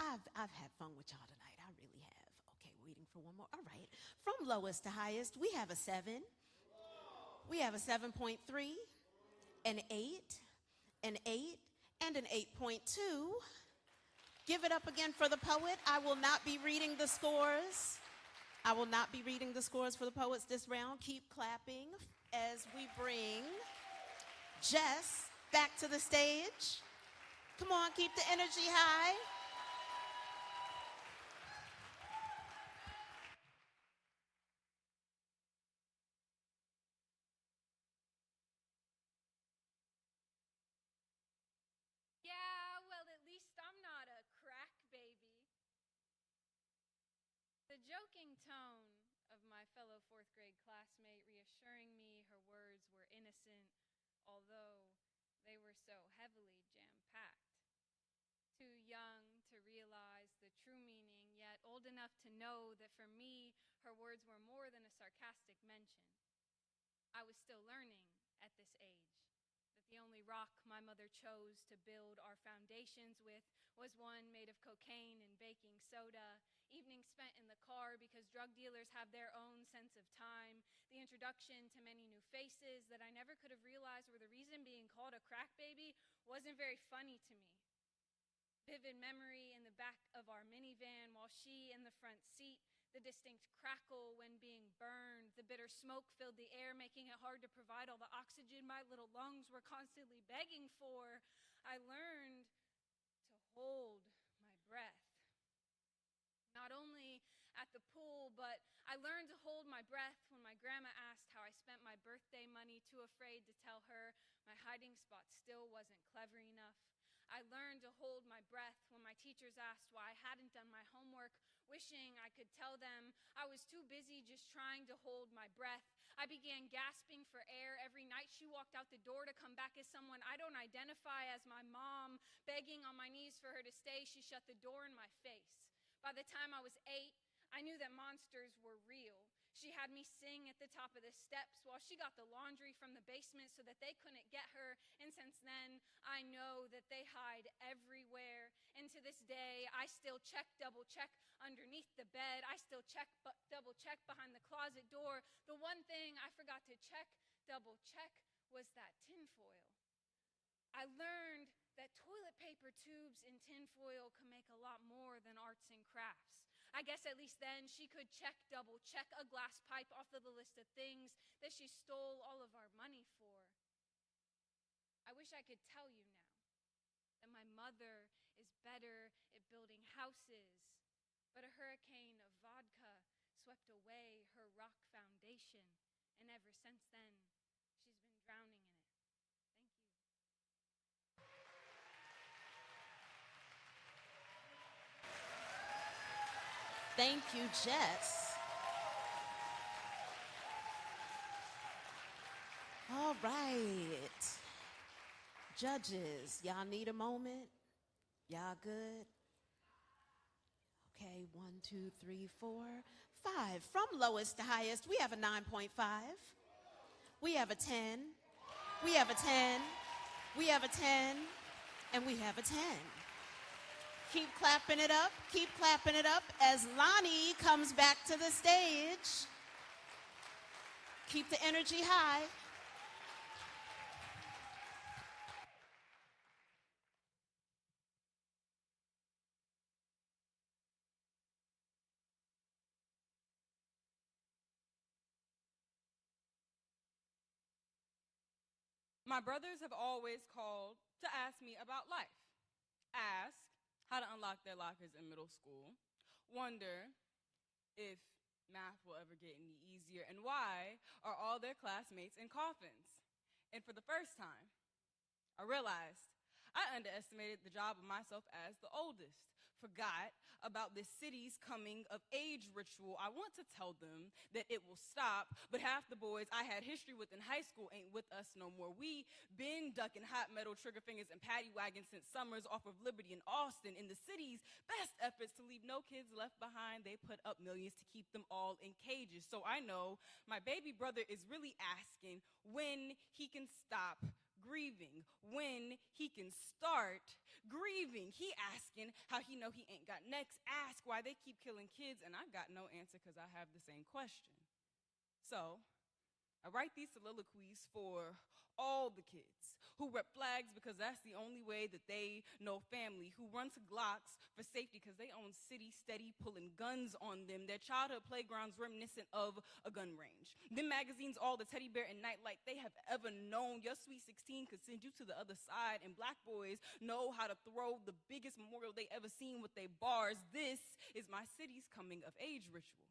I've had fun with y'all tonight. I really have. Okay, waiting for one more. All right. From lowest to highest, we have a 7. We have a 7.3, an 8, an 8, and an 8.2. Give it up again for the poet. I will not be reading the scores. I will not be reading the scores for the poets this round. Keep clapping as we bring Jess back to the stage. Come on, keep the energy high. Yeah, well, at least I'm not a crack baby. The joking tone of my fellow fourth grade classmate reassuring me her words were innocent, although they were so heavily jam-packed. Too young to realize the true meaning, yet old enough to know that for me, her words were more than a sarcastic mention. I was still learning at this age that the only rock my mother chose to build our foundations with was one made of cocaine and baking soda, evenings spent in the car because drug dealers have their own sense of time, the introduction to many new faces that I never could have realized were the reason being called a crack baby wasn't very funny to me. Vivid memory in the back of our minivan while she in the front seat, the distinct crackle when being burned, the bitter smoke filled the air, making it hard to provide all the oxygen my little lungs were constantly begging for. I learned to hold my breath. Not only at the pool, but I learned to hold my breath when my grandma asked how I spent my birthday money, too afraid to tell her my hiding spot still wasn't clever enough. I learned to hold my breath when my teachers asked why I hadn't done my homework, wishing I could tell them I was too busy just trying to hold my breath. I began gasping for air every night she walked out the door to come back as someone I don't identify as my mom, begging on my knees for her to stay. She shut the door in my face. By the time I was 8, I knew that monsters were real. She had me sing at the top of the steps while she got the laundry from the basement so that they couldn't get her. And since then, I know that they hide everywhere. And to this day, I still check, double check underneath the bed. I still check, double check behind the closet door. The one thing I forgot to check, double check was that tinfoil. I learned that toilet paper tubes and tinfoil could make a lot more than arts and crafts. I guess at least then she could check, double check a glass pipe off of the list of things that she stole all of our money for. I wish I could tell you now that my mother is better at building houses, but a hurricane of vodka swept away her rock foundation, and ever since then, she's been drowning in it. Thank you, Jess. All right. Judges, y'all need a moment? Y'all good? Okay, 1, 2, 3, 4, 5. From lowest to highest, we have a 9.5. We have a 10. We have a 10. We have a 10. And we have a 10. Keep clapping it up. Keep clapping it up as Lonnie comes back to the stage. Keep the energy high. My brothers have always called to ask me about life. Ask how to unlock their lockers in middle school. Wonder if math will ever get any easier. And why are all their classmates in coffins? And for the first time, I realized I underestimated the job of myself as the oldest. forgot about this city's coming of age ritual, I want to tell them that it will stop, but half the boys I had history with in high school ain't with us no more. We been ducking hot metal trigger fingers and paddy wagons since summers off of Liberty in Austin. In the city's best efforts to leave no kids left behind, they put up millions to keep them all in cages. So I know my baby brother is really asking when he can stop grieving, when he can start grieving. He asking how he know he ain't got next. Ask why they keep killing kids, and I got no answer because I have the same question. So I write these soliloquies for all the kids who rep flags because that's the only way that they know family, who run to Glocks for safety because they own city steady pulling guns on them, their childhood playgrounds reminiscent of a gun range. Them magazines, all the teddy bear and nightlight they have ever known. Your sweet 16 could send you to the other side, and black boys know how to throw the biggest memorial they ever seen with their bars. This is my city's coming of age ritual.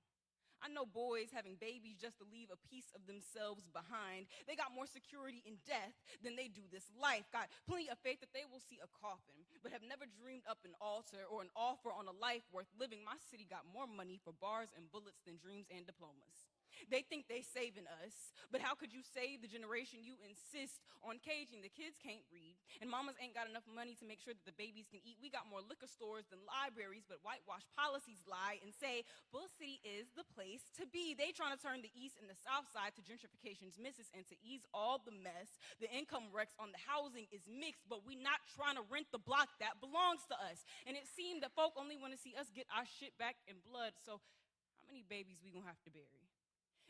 I know boys having babies just to leave a piece of themselves behind. They got more security in death than they do this life. Got plenty of faith that they will see a coffin, but have never dreamed up an altar or an offer on a life worth living. My city got more money for bars and bullets than dreams and diplomas. They think they saving us, but how could you save the generation you insist on caging? The kids can't read, and mamas ain't got enough money to make sure that the babies can eat. We got more liquor stores than libraries, but whitewash policies lie and say Bull City is the place to be. They trying to turn the east and the south side to gentrification's misses, and to ease all the mess, the income wrecks on the housing is mixed, but we not trying to rent the block that belongs to us. And it seemed that folk only want to see us get our shit back in blood. So how many babies we gonna have to bury?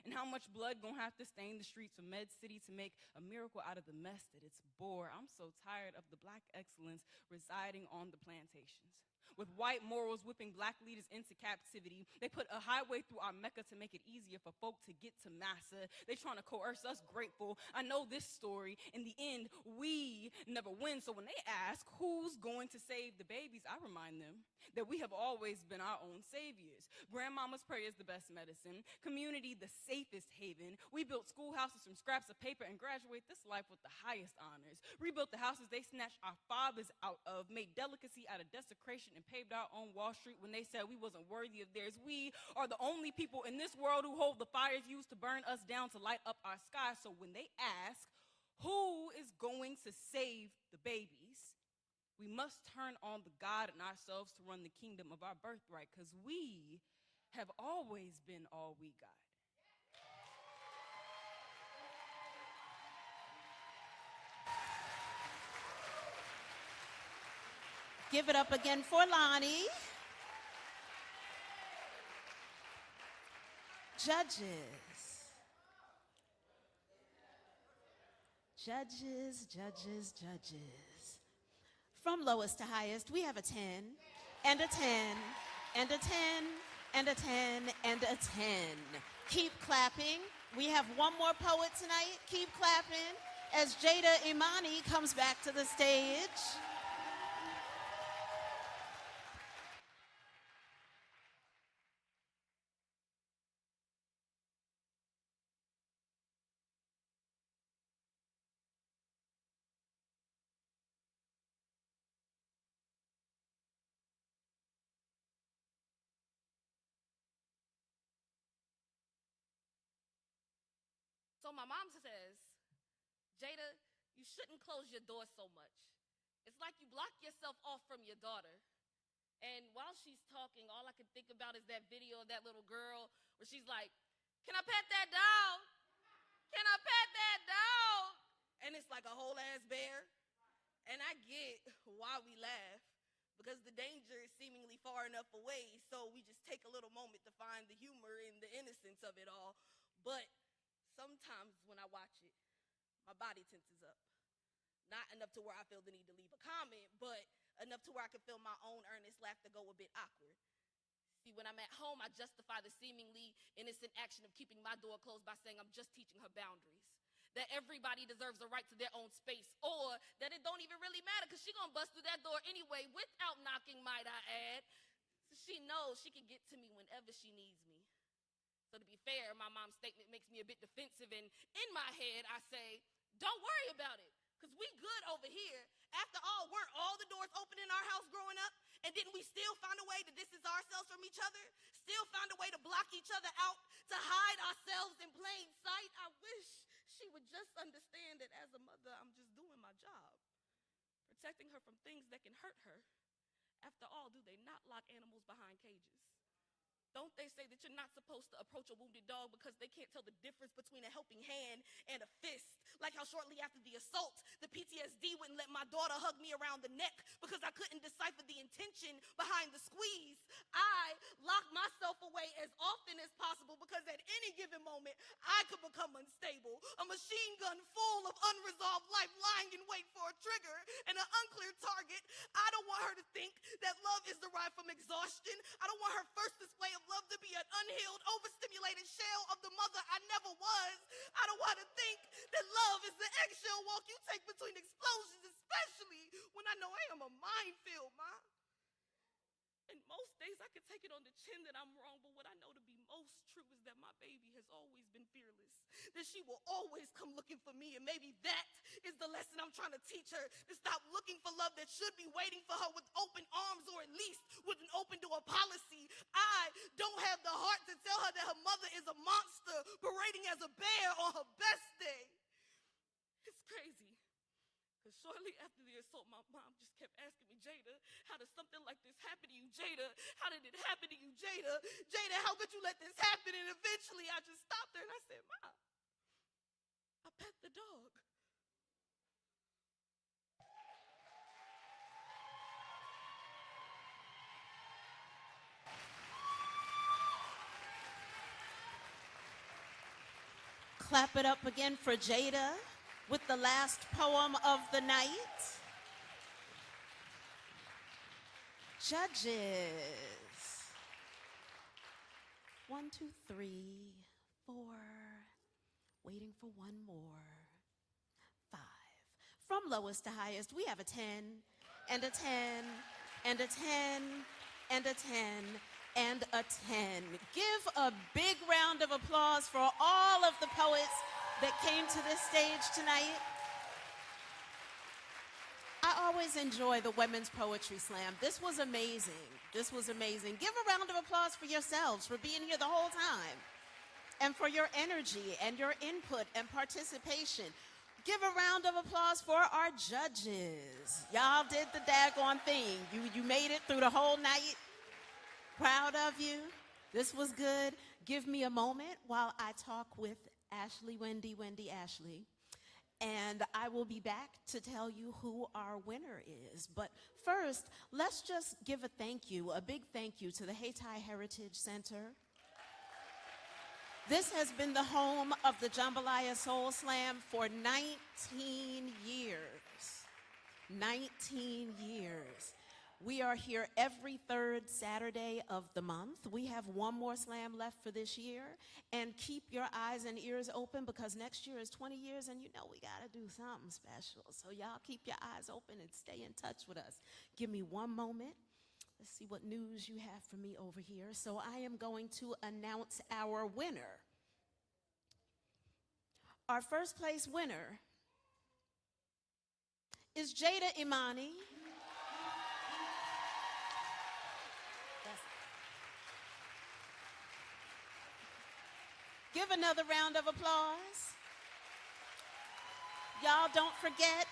And how much blood gonna have to stain the streets of Med City to make a miracle out of the mess that it's bore? I'm so tired of the black excellence residing on the plantations. With white morals whipping black leaders into captivity, they put a highway through our Mecca to make it easier for folk to get to Massa. They trying to coerce us grateful. I know this story. In the end, we never win. So when they ask who's going to save the babies, I remind them that we have always been our own saviors. Grandmama's prayer is the best medicine. Community, the safest haven. We built schoolhouses from scraps of paper and graduate this life with the highest honors. Rebuilt the houses they snatched our fathers out of, made delicacy out of desecration, and paved our own Wall Street when they said we wasn't worthy of theirs. We are the only people in this world who hold the fires used to burn us down to light up our sky. So when they ask who is going to save the babies, we must turn on the God in ourselves to run the kingdom of our birthright, because we have always been all we got. Give it up again for Lonnie. Judges. Judges, judges, judges. From lowest to highest, we have a 10, and a 10, and a 10, and a 10, and a 10. Keep clapping. We have one more poet tonight. Keep clapping as Jada Imani comes back to the stage. So my mom says, Jada, you shouldn't close your door so much. It's like you block yourself off from your daughter. And while she's talking, all I can think about is that video of that little girl where she's like, can I pet that dog? Can I pet that dog? And it's like a whole ass bear. And I get why we laugh, because the danger is seemingly far enough away, so we just take a little moment to find the humor and the innocence of it all. But sometimes when I watch it, my body tenses up. Not enough to where I feel the need to leave a comment, but enough to where I can feel my own earnest laughter go a bit awkward. See, when I'm at home, I justify the seemingly innocent action of keeping my door closed by saying I'm just teaching her boundaries. That everybody deserves a right to their own space, or that it don't even really matter because she gonna bust through that door anyway without knocking, might I add. So she knows she can get to me whenever she needs me. So to be fair, my mom's statement makes me a bit defensive, and in my head I say, don't worry about it, because we good over here. After all, weren't all the doors open in our house growing up? And didn't we still find still find a way to block each other out, to hide ourselves in plain sight. I wish she would just understand that as a mother, I'm just doing my job, protecting her from things that can hurt her. After all, do they not lock animals behind cages? Don't they say that you're not supposed to approach a wounded dog because they can't tell the difference between a helping hand and a fist? Like how shortly after the assault, the PTSD wouldn't let my daughter hug me around the neck because I couldn't decipher the intention behind the squeeze. I locked myself away as often as possible because at any given moment, I could become unstable. A machine gun full of unresolved life lying in wait for a trigger and an unclear target. I don't want her to think that love is derived from exhaustion. I don't want her first display of love to be an unhealed, overstimulated shell of the mother I never was. I don't want her to think that love is the eggshell walk you take between explosions, especially when I know I am a minefield, Ma. And most days I could take it on the chin that I'm wrong, but what I know to be most true is that my baby has always been fearless, that she will always come looking for me, and maybe that is the lesson I'm trying to teach her, to stop looking for love that should be waiting for her with open arms, or at least with an open door policy. I don't have the heart to tell her that her mother is a monster parading as a bear on her best day. It's crazy. Because shortly after the assault, my mom just kept asking me, Jada, how does something like this happen to you, Jada? How did it happen to you, Jada? Jada, how could you let this happen? And eventually I just stopped her and I said, Ma, I pet the dog. Clap it up again for Jada with the last poem of the night. Judges. 1, 2, 3, 4. Waiting for one more. 5. From lowest to highest, we have a 10, and a 10, and a 10, and a 10, and a 10. Give a big round of applause for all of the poets that came to this stage tonight. I always enjoy the Women's Poetry Slam. This was amazing. This was amazing. Give a round of applause for yourselves for being here the whole time and for your energy and your input and participation. Give a round of applause for our judges. Y'all did the daggone thing. You made it through the whole night. Proud of you. This was good. Give me a moment while I talk with Ashley, Wendy, Ashley. And I will be back to tell you who our winner is. But first, let's just give a thank you, a big thank you to the Haiti Heritage Center. This has been the home of the Jambalaya Soul Slam for 19 years. 19 years. We are here every third Saturday of the month. We have one more slam left for this year. And keep your eyes and ears open because next year is 20 years and you know we got to do something special. So y'all keep your eyes open and stay in touch with us. Give me one moment. Let's see what news you have for me over here. So I am going to announce our winner. Our first place winner is Jada Imani. Give another round of applause. Y'all don't forget,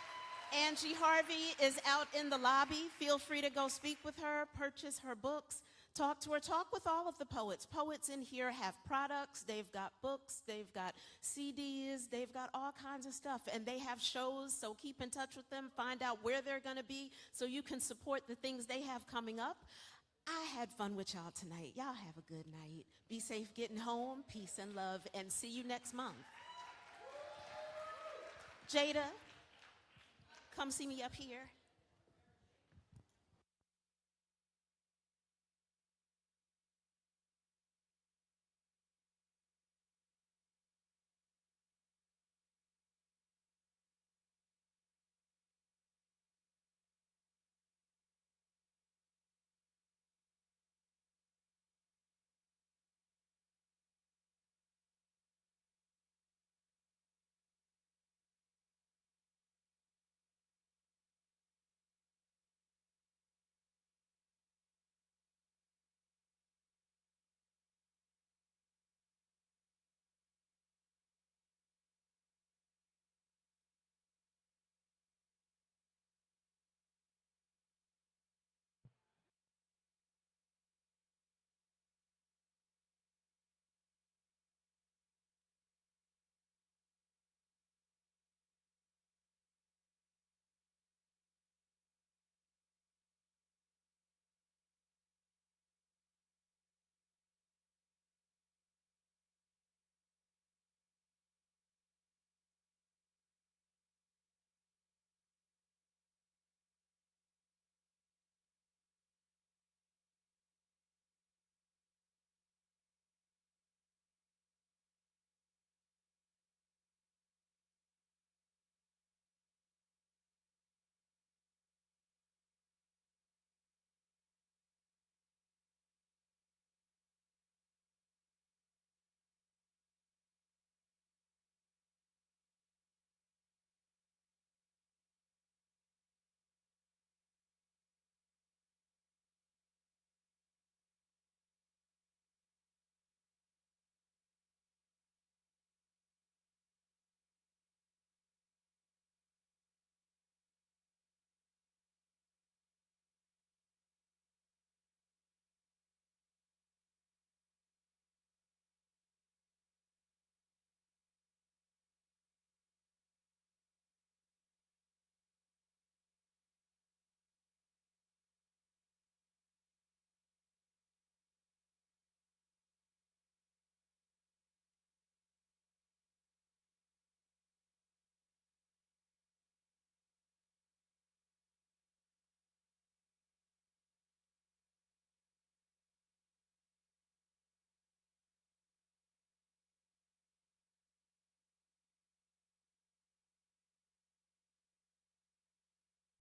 Angie Harvey is out in the lobby. Feel free to go speak with her, purchase her books, talk to her, talk with all of the poets. Poets in here have products, they've got books, they've got CDs, they've got all kinds of stuff, and they have shows, so keep in touch with them, find out where they're gonna be so you can support the things they have coming up. I had fun with y'all tonight. Y'all have a good night. Be safe getting home. Peace and love. And see you next month. Jada, come see me up here.